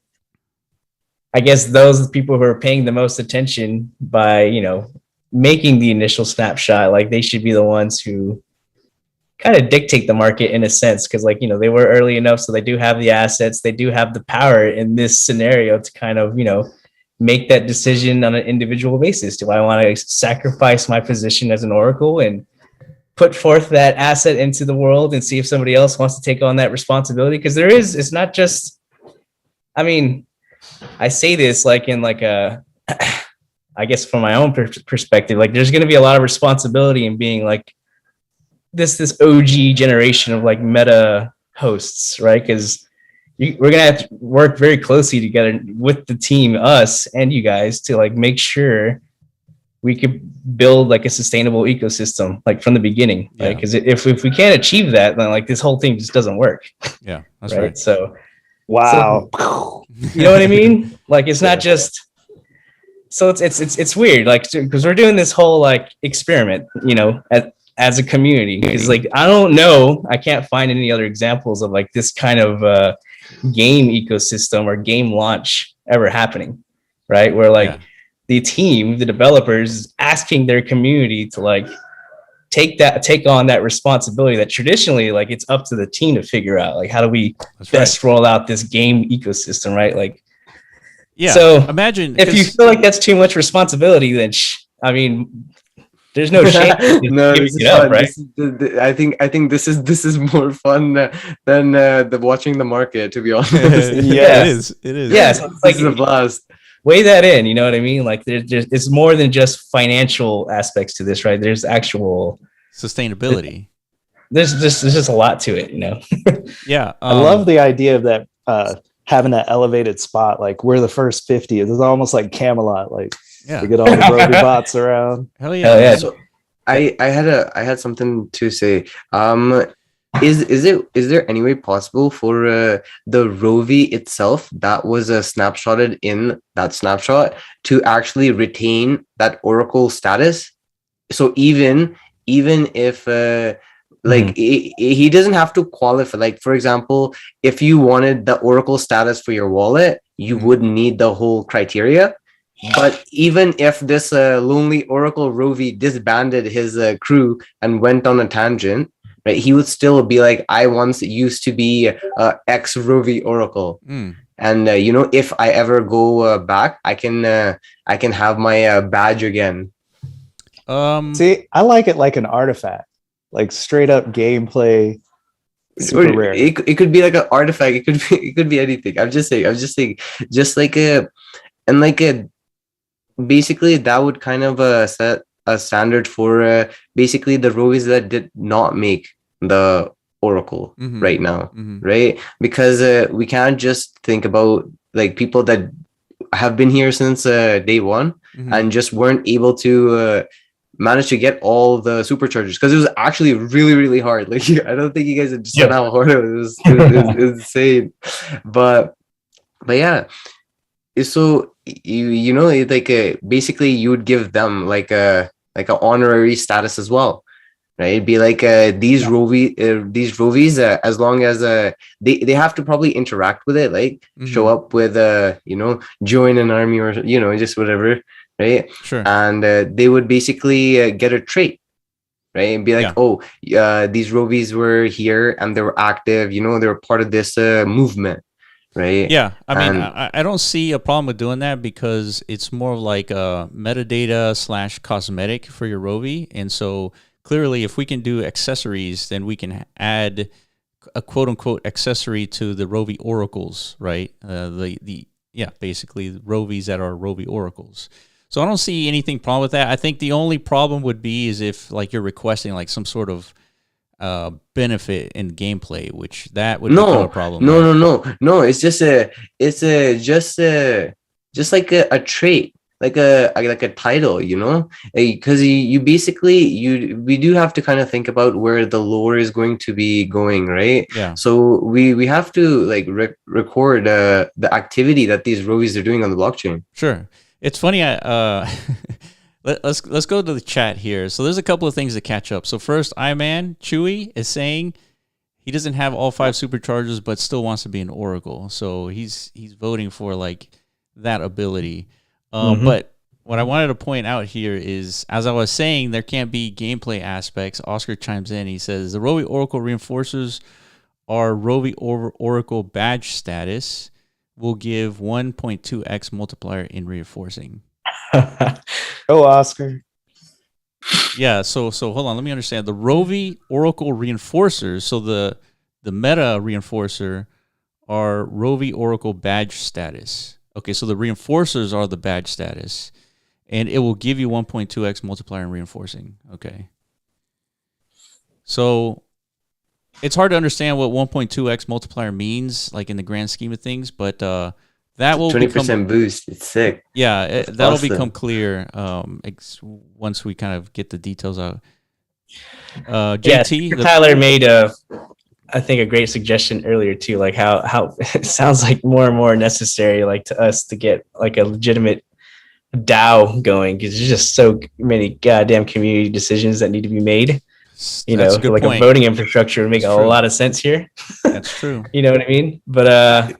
I guess those people who are paying the most attention by, making the initial snapshot, like they should be the ones who kind of dictate the market in a sense, because like, they were early enough, so they do have the assets, they do have the power in this scenario to kind of, make that decision on an individual basis. Do I want to sacrifice my position as an Oracle and put forth that asset into the world and see if somebody else wants to take on that responsibility? Because it's not just, I mean, I say this like in like a, I guess from my own perspective, like there's going to be a lot of responsibility in being like this OG generation of like meta hosts, right? Because we're gonna have to work very closely together with the team, us and you guys, to like make sure we could build like a sustainable ecosystem like from the beginning, right? Because if we can't achieve that, then like this whole thing just doesn't work. Yeah, that's right. So, wow, you know what I mean? Like it's not just. So it's weird, like because we're doing this whole like experiment, as a community, because like I can't find any other examples of like this kind of game ecosystem or game launch ever happening, right? Where like the team, the developers, is asking their community to like take on that responsibility that traditionally like it's up to the team to figure out, like how do we best roll out this game ecosystem, right? Like, so imagine if you feel like that's too much responsibility, then I mean, there's no shame. No, right? I think this is more fun than the watching the market, to be honest. Yeah, it is. Yeah, so it's like this is a blast. Weigh that in, you know what I mean? Like there's it's more than just financial aspects to this, right? There's actual sustainability. There's just a lot to it, Yeah, I love the idea of that having that elevated spot. Like we're the first 50. It's almost like Camelot. Like. Yeah, we get all the Roby bots around. Hell yeah! So I had something to say. Is there any way possible for the Rovi itself that was snapshotted in that snapshot to actually retain that Oracle status? So even if Like he doesn't have to qualify. Like, for example, if you wanted the Oracle status for your wallet, you would need the whole criteria. But even if this lonely Oracle Rovi disbanded his crew and went on a tangent, right, he would still be like, I once used to be ex Rovi Oracle. And you know, if I ever go back, I can have my badge again. See, I like it like an artifact, like straight up gameplay. Super rare. It could be like an artifact. It could be anything. I'm just saying, just like basically that would kind of set a standard for basically the Rovis that did not make the Oracle right now, right? Because we can't just think about like people that have been here since day one and just weren't able to manage to get all the superchargers, because it was actually really, really hard. Like, I don't think you guys understand how hard it was. It was insane. But yeah, so you know, like basically you would give them like a honorary status as well, right? It'd be like these Rovis, as long as they have to probably interact with it, like show up with you know, join an army or, you know, just whatever, right? Sure. And they would basically get a trait, right? And be like, these Rovis were here and they were active, you know, they were part of this movement. Right. Yeah. I mean, I don't see a problem with doing that, because it's more of like a metadata / cosmetic for your Rovi. And so clearly, if we can do accessories, then we can add a quote unquote accessory to the Roby Oracles, right? Basically the Rovis that are Roby Oracles. So I don't see anything problem with that. I think the only problem would be is if like you're requesting like some sort of benefit in gameplay, which that would become a problem. No. It's just like a trait, like a title, you know, because you basically we do have to kind of think about where the lore is going to be going, right? Yeah. So we have to like record the activity that these Rovis are doing on the blockchain. Sure. It's funny. Let's go to the chat here. So there's a couple of things to catch up. So first, Iman Chewy is saying he doesn't have all 5 superchargers, but still wants to be an Oracle. So he's voting for like that ability. But what I wanted to point out here is, as I was saying, there can't be gameplay aspects. Oscar chimes in. He says the Rovi Oracle reinforcers are Rovi Oracle badge status will give 1.2x multiplier in reinforcing. Go, Oscar. Yeah, so hold on, let me understand. The Rovi Oracle reinforcers, so the meta reinforcer are Rovi Oracle badge status. Okay, so the reinforcers are the badge status, and it will give you 1.2x multiplier in reinforcing. Okay. So it's hard to understand what 1.2x multiplier means, like in the grand scheme of things, but that will 20% boost. It's sick. Yeah, that'll become clear once we kind of get the details out. JT, Tyler made I think a great suggestion earlier too, like how it sounds like more and more necessary, like to us, to get like a legitimate DAO going, because there's just so many goddamn community decisions that need to be made. You know, like a voting infrastructure would make a lot of sense here. That's true. You know what I mean? But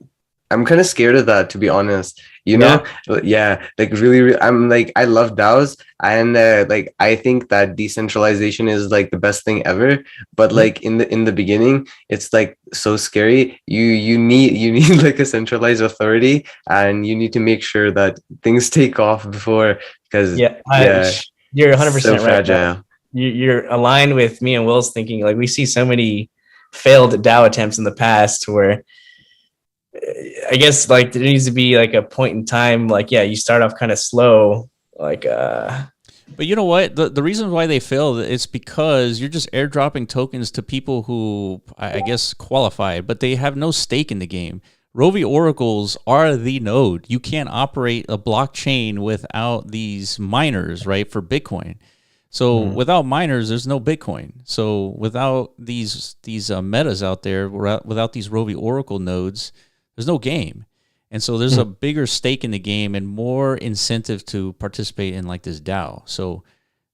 I'm kind of scared of that, to be honest. You know, like really, I'm like, I love DAOs, and like I think that decentralization is like the best thing ever. But like in the beginning, it's like so scary. You need like a centralized authority, and you need to make sure that things take off before, because you're 100% so right. fragile. You're aligned with me and Will's thinking. Like, we see so many failed DAO attempts in the past where, I guess, like, there needs to be like a point in time, like, you start off kind of slow, like but you know what, the reason why they failed, it's because you're just airdropping tokens to people who I guess qualified, but they have no stake in the game. Rovi Oracles are the node. You can't operate a blockchain without these miners, right, for Bitcoin. So without miners, there's no Bitcoin. So without these metas out there, without these Rovi Oracle nodes, there's no game. And so there's a bigger stake in the game and more incentive to participate in like this DAO. So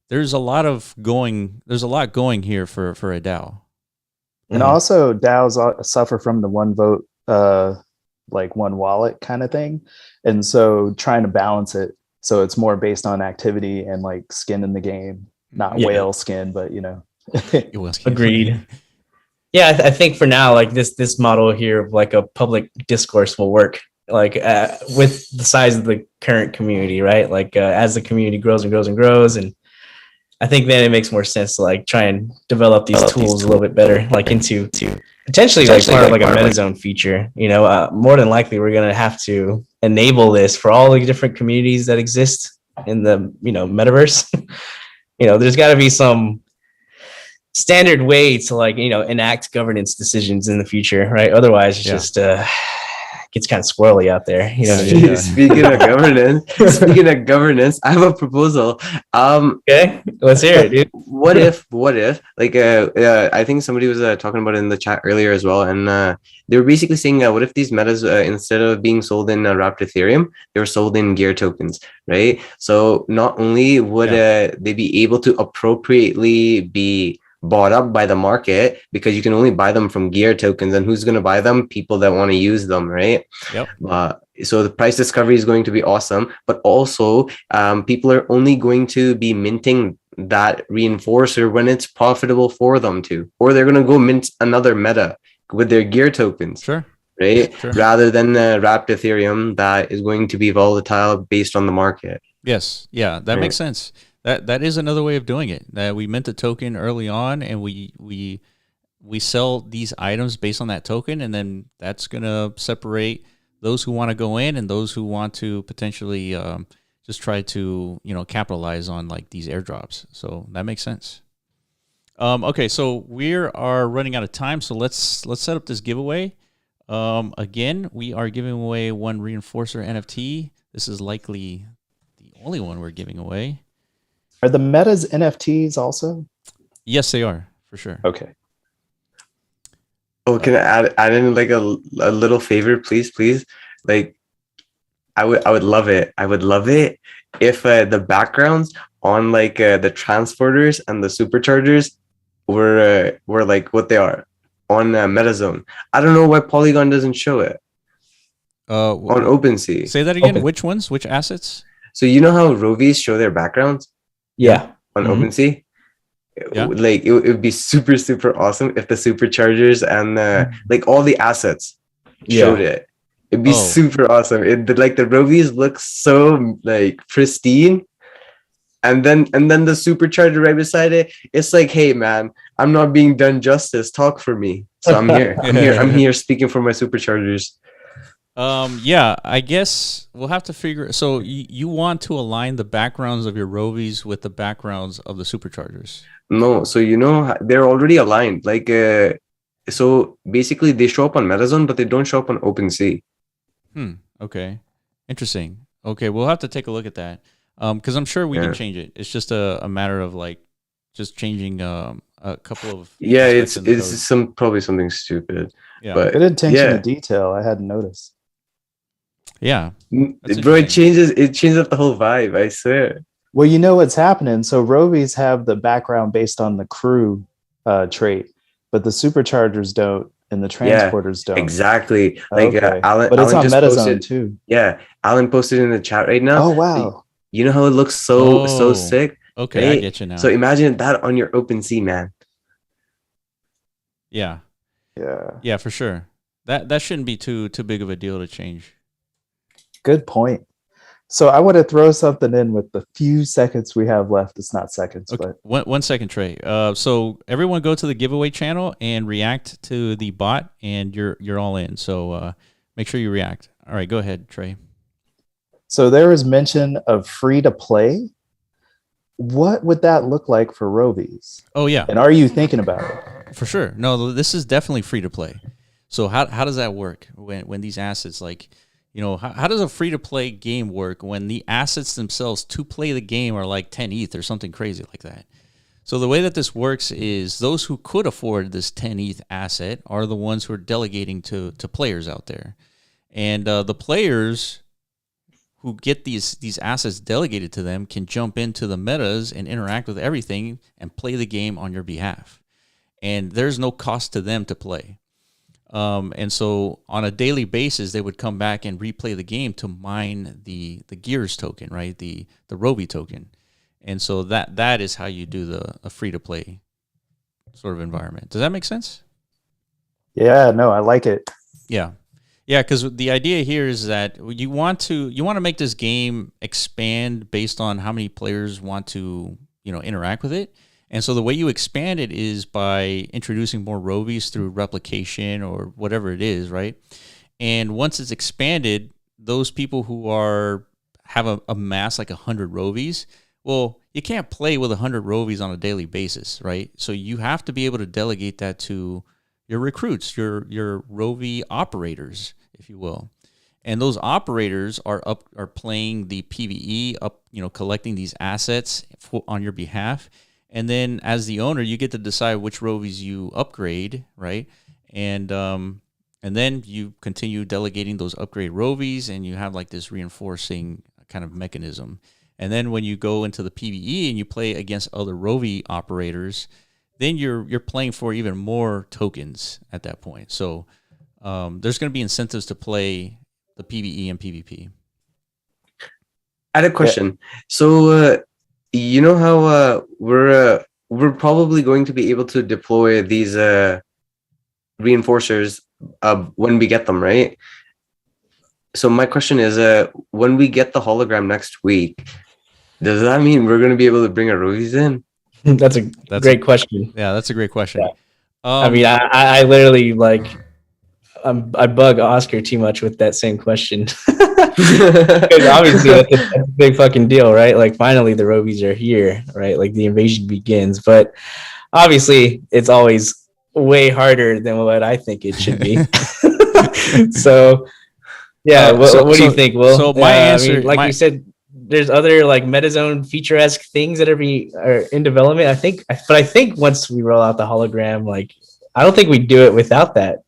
there's a lot going here for a DAO. And also DAOs suffer from the one vote, like one wallet kind of thing. And so trying to balance it so it's more based on activity and like skin in the game, not whale skin, but you know. Agreed. Yeah, I think for now, like this model here of like a public discourse will work. Like with the size of the current community, right? Like as the community grows and grows and grows, and I think then it makes more sense to like try and develop these tools a little bit better, like into potentially like part of like a Metazoan feature. You know, more than likely we're gonna have to enable this for all the different communities that exist in the metaverse. There's got to be some standard way to like enact governance decisions in the future, right? Otherwise, it's just gets kind of squirrely out there. Speaking of governance, I have a proposal. Okay, let's hear it, dude. What if like I think somebody was talking about it in the chat earlier as well, and they were basically saying what if these metas instead of being sold in wrapped Ethereum, they were sold in gear tokens, right? So not only would they be able to appropriately be bought up by the market, because you can only buy them from gear tokens, and who's going to buy them? People that want to use them, right? So the price discovery is going to be awesome, but also people are only going to be minting that reinforcer when it's profitable for them to, or they're going to go mint another meta with their gear tokens, right? Rather than wrapped Ethereum that is going to be volatile based on the market. Yes, that makes sense. That is another way of doing it. That we mint a token early on, and we sell these items based on that token, and then that's gonna separate those who want to go in and those who want to potentially just try to capitalize on like these airdrops. So that makes sense. Okay, so we are running out of time, so let's set up this giveaway. Again, we are giving away one Reinforcer NFT. This is likely the only one we're giving away. Are the metas NFTs also? Yes, they are, for sure. Okay. Oh, can I add in like a little favor, please? Like, I would love it. I would love it if the backgrounds on like the transporters and the superchargers were like what they are on Metazoan. I don't know why Polygon doesn't show it on OpenSea. Say that again. Which ones? Which assets? So you know how Rovies show their backgrounds? On OpenSea? Like it would be super awesome if the superchargers and like all the assets showed it. It'd be super awesome. Like the Rovies look so like pristine, and then the supercharger right beside it. It's like, hey man, I'm not being done justice. Talk for me. So I'm here. I'm here speaking for my superchargers. I guess we'll have to figure. So you want to align the backgrounds of your Rovies with the backgrounds of the superchargers? No, so they're already aligned. Like so basically they show up on Metazoan, but they don't show up on OpenSea. Okay, interesting. Okay, we'll have to take a look at that. Because I'm sure we can change it. It's just a matter of like just changing a couple of it's probably something stupid. But good attention to detail. I hadn't noticed. Yeah, bro, it changes up the whole vibe, I swear. Well, you know what's happening. So Rovies have the background based on the crew trait, but the superchargers don't, and the transporters don't. Exactly. Like Alan, but it's Alan on Metazoan too. Yeah, Alan posted in the chat right now. Oh wow! You know how it looks so sick. Okay, right? I get you now. So imagine that on your OpenSea, man. Yeah, for sure. That shouldn't be too big of a deal to change. Good point. So I want to throw something in with the few seconds we have left. It's not seconds, okay. but 1 second, Trey. So everyone go to the giveaway channel and react to the bot, and you're all in. So make sure you react. All right, go ahead, Trey. So there was mention of free to play. What would that look like for Rovies? Oh yeah. And are you thinking about it? For sure. No, this is definitely free to play. So how does that work when these assets like, how does a free-to-play game work when the assets themselves to play the game are like 10 ETH or something crazy like that? So the way that this works is those who could afford this 10 ETH asset are the ones who are delegating to players out there. And the players who get these assets delegated to them can jump into the metas and interact with everything and play the game on your behalf. and there's no cost to them to play. And so on a daily basis, they would come back and replay the game to mine the Gears token, right? The Rovi token. And so that is how you do a free to play sort of environment. Does that make sense? Yeah, no, I like it. Yeah. Yeah, because the idea here is that you want to make this game expand based on how many players want to, interact with it. And so the way you expand it is by introducing more Rovies through replication or whatever it is, right? And once it's expanded, those people who have a mass like 100 Rovies, well, you can't play with 100 Rovies on a daily basis, right? So you have to be able to delegate that to your recruits, your Rovi operators, if you will. And those operators are playing the PvE, collecting these assets on your behalf. And then as the owner, you get to decide which Rovies you upgrade, right? And then you continue delegating those upgrade Rovies, and you have like this reinforcing kind of mechanism. And then when you go into the PvE and you play against other Rovi operators, then you're playing for even more tokens at that point. So there's going to be incentives to play the PvE and PvP. I had a question. So you know how we're probably going to be able to deploy these reinforcers when we get them, right? So my question is, when we get the hologram next week, does that mean we're going to be able to bring our Rovies in? That's a great question. Yeah, that's a great question. Yeah. I mean, I literally I bug Oscar too much with that same question. Because obviously that's a big fucking deal, right? Like finally the Rovies are here, right? Like the invasion begins. But obviously it's always way harder than what I think it should be. So yeah, what do you think, Will? So my answer, you said, there's other like Metazoan feature-esque things that are in development. I think once we roll out the hologram, like I don't think we'd do it without that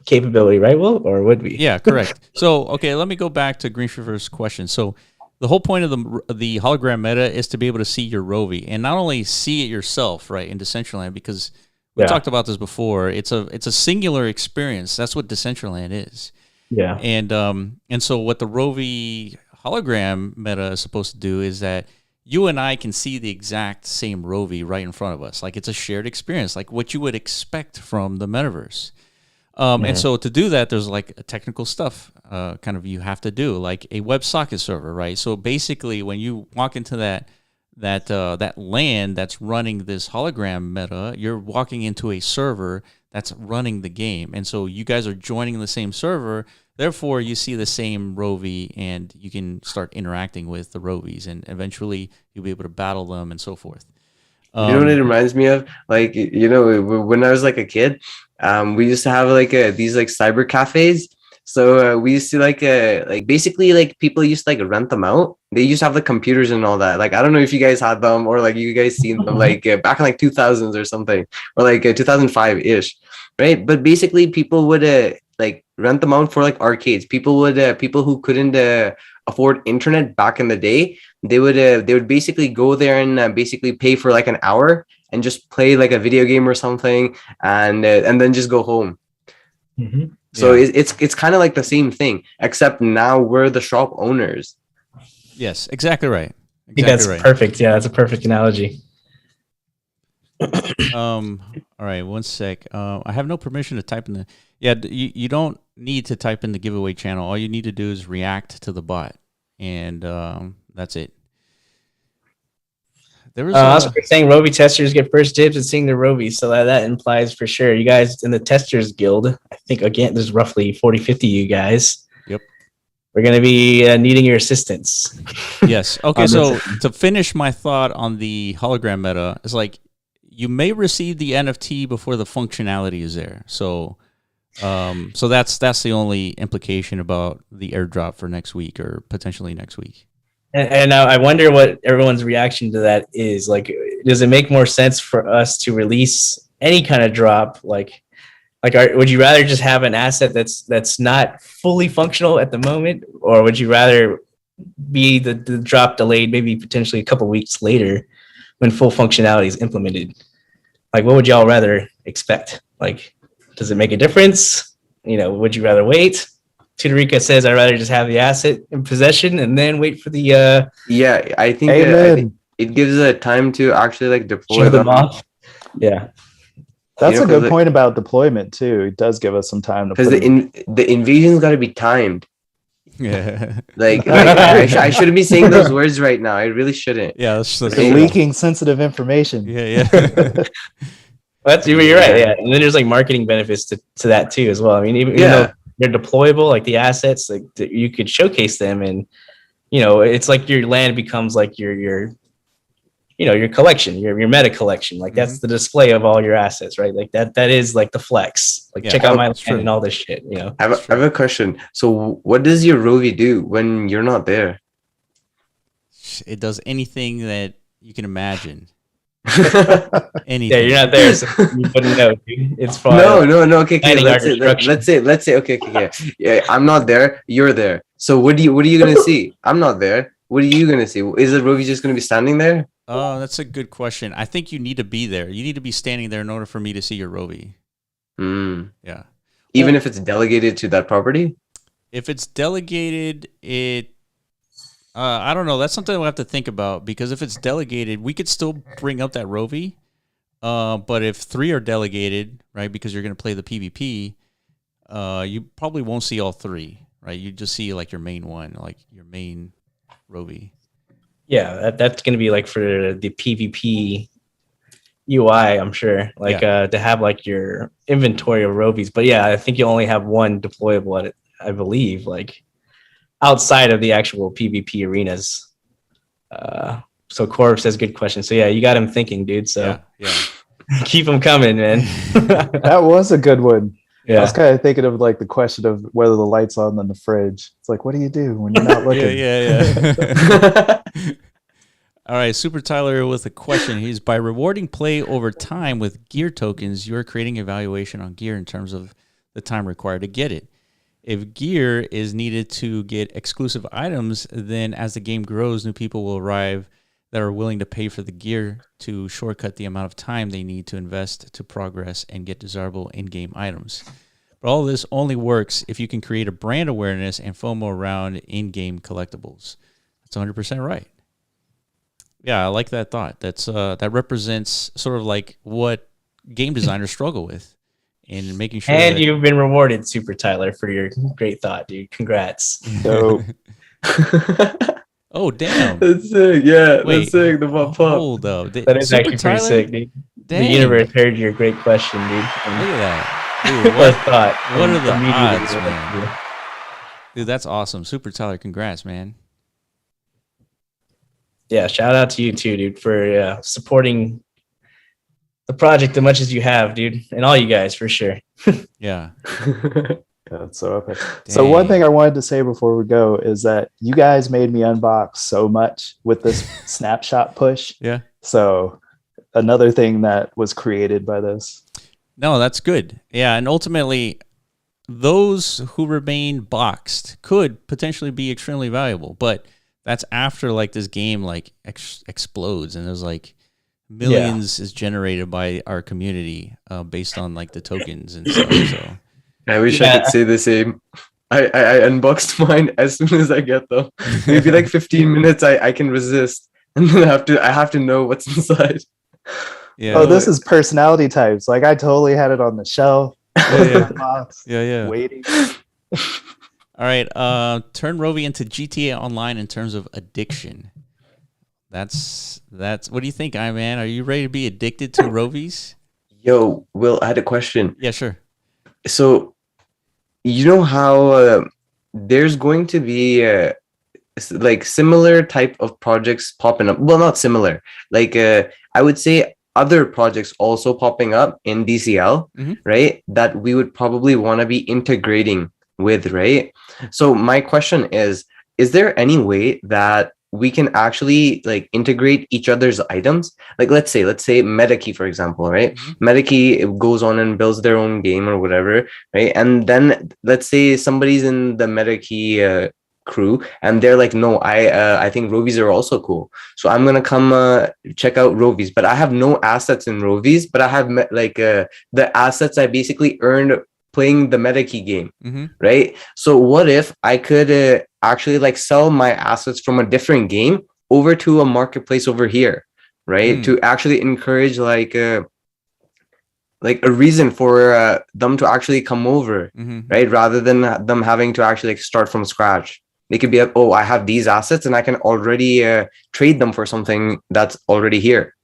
capability, right, Will? Or would we? Yeah, correct. So okay, let me go back to Greenfever's question. So the whole point of the hologram meta is to be able to see your Rovi, and not only see it yourself, right, in Decentraland, because we talked about this before. It's a singular experience. That's what Decentraland is. Yeah. And so what the Rovi hologram meta is supposed to do is that you and I can see the exact same Rovi right in front of us. Like it's a shared experience, like what you would expect from the metaverse. And so to do that, there's like a technical stuff kind of you have to do, like a WebSocket server, right? So basically when you walk into that LAN that's running this hologram meta, you're walking into a server that's running the game. And so you guys are joining the same server. Therefore, you see the same Rovi and you can start interacting with the Rovies, and eventually you'll be able to battle them and so forth. You know what it reminds me of? Like, when I was like a kid, we used to have these like cyber cafes. So we used to basically like people used to like rent them out. They used to have the computers and all that. Like, I don't know if you guys had them or like you guys seen them like back in like 2000s or something, or like 2005 ish, right? But basically people would like rent them out for like arcades. People who couldn't afford internet back in the day, they would basically go there and basically pay for like an hour and just play like a video game or something, and then just go home. Mm-hmm. So it's kind of like the same thing, except now we're the shop owners. Yes, exactly right. I think that's perfect. Yeah, that's a perfect analogy. All right, one sec. I have no permission to type in the. Yeah, you don't need to type in the giveaway channel. All you need to do is react to the bot, and that's it. There was also saying Rovi testers get first dibs at seeing the Rovi, so that implies for sure you guys in the testers guild. I think again there's roughly 40-50 of you guys. Yep. We're going to be needing your assistance. Yes. Okay, so to finish my thought on the hologram meta, it's like you may receive the NFT before the functionality is there. So that's the only implication about the airdrop for next week or potentially next week. And I wonder what everyone's reaction to that is. Like, does it make more sense for us to release any kind of drop? Would you rather just have an asset that's not fully functional at the moment, or would you rather be the drop delayed maybe potentially a couple weeks later when full functionality is implemented? Like, what would y'all rather expect? Like, does it make a difference? Would you rather wait? Tudorica says, I'd rather just have the asset in possession and then wait for the Yeah, I think it gives a time to actually like deploy show them off. Yeah. That's a good point about deployment too. It does give us some time to because the invasion's got to be timed. Yeah. Like I shouldn't be saying those words right now. I really shouldn't. Yeah, that's leaking sensitive information. Yeah. You're right. Yeah, and then there's like marketing benefits to that too as well. I mean, even though they're deployable, like the assets, like you could showcase them, and it's like your land becomes like your collection, your meta collection. Like that's the display of all your assets, right? Like that is like the flex. Like check out my land and all this shit. I have a question. So what does your Rovi do when you're not there? It does anything that you can imagine. Anything. Yeah, you're not there, so you wouldn't know, dude. It's fine. No. Okay. Let's say. Okay. Yeah, I'm not there. You're there. So what are you gonna see? I'm not there. What are you gonna see? Is the Rovi just gonna be standing there? Oh, that's a good question. I think you need to be there. You need to be standing there in order for me to see your Rovi. Yeah. Even if it's delegated to that property? If it's delegated, I don't know. That's something we'll have to think about, because if it's delegated, we could still bring up that Rovi. But if 3 are delegated, right, because you're going to play the PvP, you probably won't see all 3, right? You just see like your main one, like your main Rovi. Yeah, that's going to be like for the PvP UI, I'm sure. Like to have like your inventory of Rovies. But yeah, I think you only have one deployable at it, I believe, like outside of the actual PvP arenas. So Corb says good question. So yeah, you got him thinking, dude. So yeah. Keep them coming, man. That was a good one. Yeah. I was kind of thinking of like the question of whether the light's on in the fridge. It's like, what do you do when you're not looking? Yeah. All right, Super Tyler with a question. He's, by rewarding play over time with gear tokens, you're creating a valuation on gear in terms of the time required to get it. If gear is needed to get exclusive items, then as the game grows, new people will arrive that are willing to pay for the gear to shortcut the amount of time they need to invest to progress and get desirable in-game items. But all this only works if you can create a brand awareness and FOMO around in-game collectibles. That's 100% right. Yeah, I like that thought. That represents sort of like what game designers struggle with in making sure. And you've been rewarded, Super Tyler, for your great thought, dude. Congrats. So. Oh, damn. That's sick. Yeah, that's sick. The pop. Hold up. That is actually pretty sick, dude. Dang. The universe heard your great question, dude. And look at that. Dude, what are the odds, man? Dude, that's awesome. Super Tyler, congrats, man. Yeah, shout out to you too, dude, for supporting the project as much as you have, dude, and all you guys for sure. Yeah. That's so epic. So one thing I wanted to say before we go is that you guys made me unbox so much with this snapshot push. Yeah. So another thing that was created by this. No, that's good. Yeah, and ultimately, those who remain boxed could potentially be extremely valuable, but that's after like this game like explodes and there's like millions is generated by our community based on like the tokens and stuff. So I wish I could say the same. I unboxed mine as soon as I get them. Maybe like 15 minutes I can resist, and then I have to know what's inside. Yeah. Oh, this is personality types. Like I totally had it on the shelf. Yeah. Waiting. All right, turn Rovi into GTA Online in terms of addiction. That's. What do you think, man? Are you ready to be addicted to Rovies? Yo, Will, I had a question. Yeah, sure. So, you know how there's going to be like similar type of projects popping up. Well, not similar. Like I would say other projects also popping up in DCL, right? That we would probably want to be integrating with, right? So my question is there any way that we can actually like integrate each other's items? Like let's say Metakey, for example, right? Metakey goes on and builds their own game or whatever, right? And then let's say somebody's in the Metakey crew, and they're like, no, I think Rovies are also cool, so I'm gonna come check out Rovies. But I have no assets in Rovies, but I have the assets I basically earned playing the meta key game, right? So what if I could actually like sell my assets from a different game over to a marketplace over here, right? To actually encourage like a reason for them to actually come over, right? Rather than them having to actually like start from scratch. They could be like, oh, I have these assets and I can already trade them for something that's already here.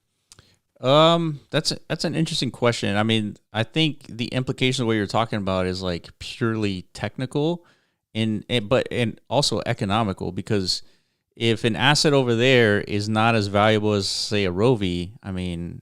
That's an interesting question. I mean, I think the implication of what you're talking about is like purely technical but also economical, because if an asset over there is not as valuable as, say, a Rovi, I mean,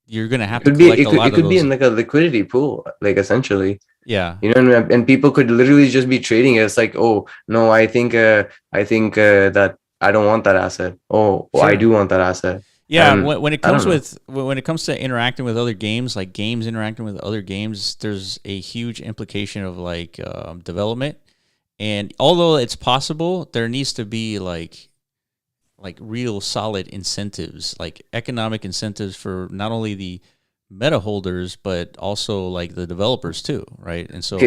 you're going to have to collect a lot of those. It could be in like a liquidity pool, like essentially. Yeah. You know, and people could literally just be trading it. It's like, oh, no, I think that I don't want that asset. Oh, sure. I do want that asset. Yeah, when it comes to interacting with other games, like games interacting with other games, there's a huge implication of like development. And although it's possible, there needs to be like real solid incentives, like economic incentives for not only the meta holders but also like the developers too, right? And so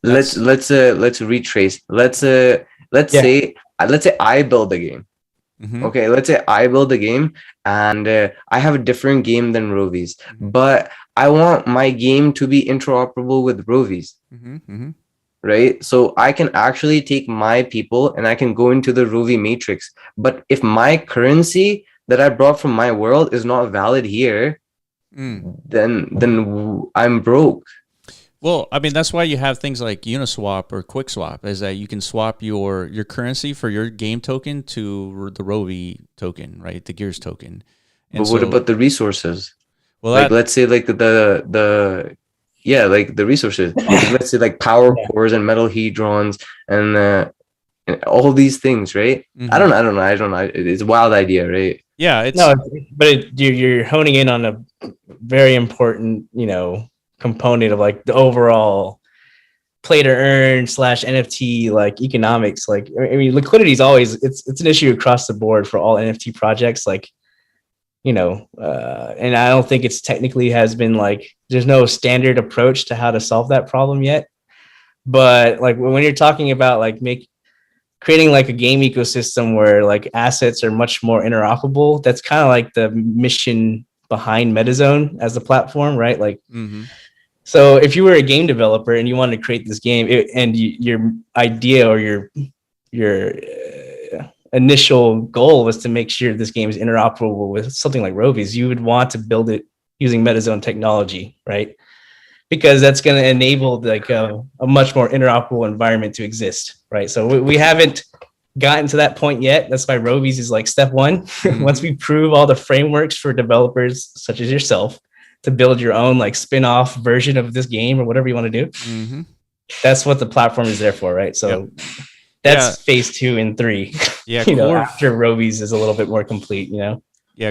let's retrace. Let's say I build a game. Okay, let's say I build a game and I have a different game than Rovies, but I want my game to be interoperable with Rovies. Right? So I can actually take my people and I can go into the Rovi matrix. But if my currency that I brought from my world is not valid here, then I'm broke. Well, I mean, that's why you have things like Uniswap or QuickSwap, is that you can swap your currency for your game token to the Rovi token, right? The Gears token. And but what about the resources? Well, like let's say like the resources. Let's say like power cores and metal hedrons and all these things, right? I don't know. It's a wild idea, right? Yeah, you're honing in on a very important, component of like the overall play to earn / NFT like economics. Like, I mean, liquidity is always it's an issue across the board for all NFT projects. Like, and I don't think it's technically has been like there's no standard approach to how to solve that problem yet. But like when you're talking about like creating like a game ecosystem where like assets are much more interoperable, that's kind of like the mission behind Metazoan as a platform, right? Like, so if you were a game developer and you wanted to create this game your idea or your initial goal was to make sure this game is interoperable with something like Rovies, you would want to build it using Metazoan technology, right? Because that's going to enable like a much more interoperable environment to exist, right? So we haven't gotten to that point yet. That's why Rovies is like step one. Once we prove all the frameworks for developers such as yourself to build your own like spin-off version of this game or whatever you want to do, that's what the platform is there for, right? So that's phase 2 and 3. Yeah, after Rovies is a little bit more complete, Yeah,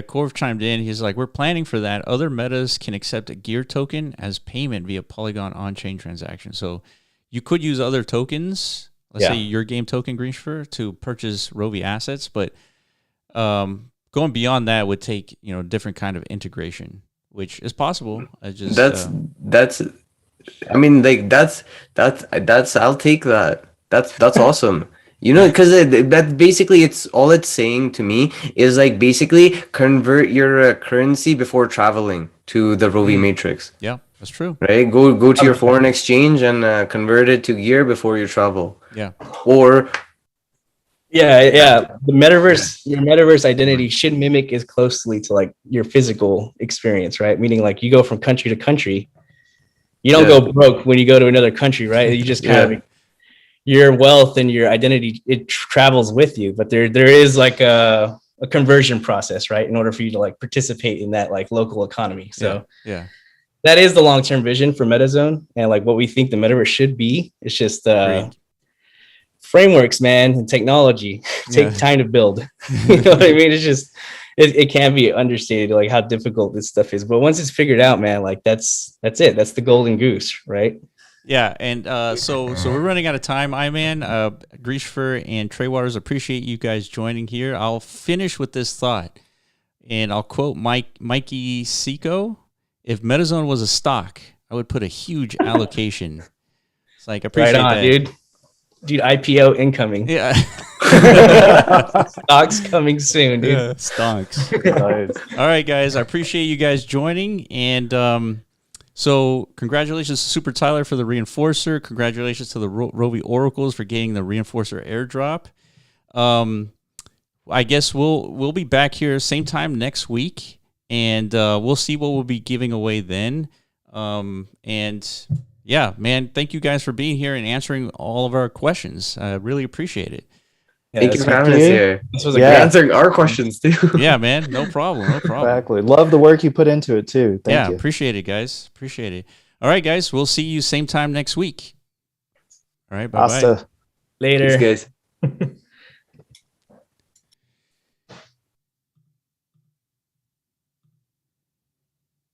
Corv chimed in. He's like, we're planning for that. Other metas can accept a gear token as payment via Polygon on-chain transaction. So you could use other tokens, let's say your game token, Greensphere, to purchase Rovi assets. But going beyond that would take, different kind of integration, which is possible. That's I'll take that. That's awesome. Because that basically it's saying to me is like basically convert your currency before traveling to the Rovi matrix. Yeah, that's true. Right? Go to your foreign exchange and convert it to gear before you travel. Yeah. Or the metaverse, your metaverse identity should mimic as closely to like your physical experience, right? Meaning like you go from country to country. You don't go broke when you go to another country, right? You just kind of your wealth and your identity, it travels with you, but there is like a conversion process, right? In order for you to like participate in that like local economy. So that is the long-term vision for Metazoan and like what we think the metaverse should be. It's just frameworks, man, and technology take time to build. You know what I mean? It's just, it can be understated like how difficult this stuff is, but once it's figured out, man, like that's it. That's the golden goose, right? Yeah, and so we're running out of time. Iman, Grishfer, and Trey Waters, appreciate you guys joining here. I'll finish with this thought, and I'll quote Mikey Seco. If Metazoan was a stock, I would put a huge allocation. It's like, I appreciate right on, that. Dude, IPO incoming. Yeah. Stocks coming soon, dude. Yeah, stonks. Nice. All right, guys. I appreciate you guys joining. And so congratulations to Super Tyler for the Reinforcer. Congratulations to the Roby Oracles for getting the Reinforcer airdrop. I guess we'll be back here same time next week, and we'll see what we'll be giving away then. And yeah, man, thank you guys for being here and answering all of our questions. I really appreciate it. Yeah, thank you for having us here. This was answering our questions too. Yeah, man, no problem. Exactly. Love the work you put into it too. Thank you. Appreciate it, guys. Appreciate it. All right, guys, we'll see you same time next week. All right, bye-bye. Later. Thanks, guys.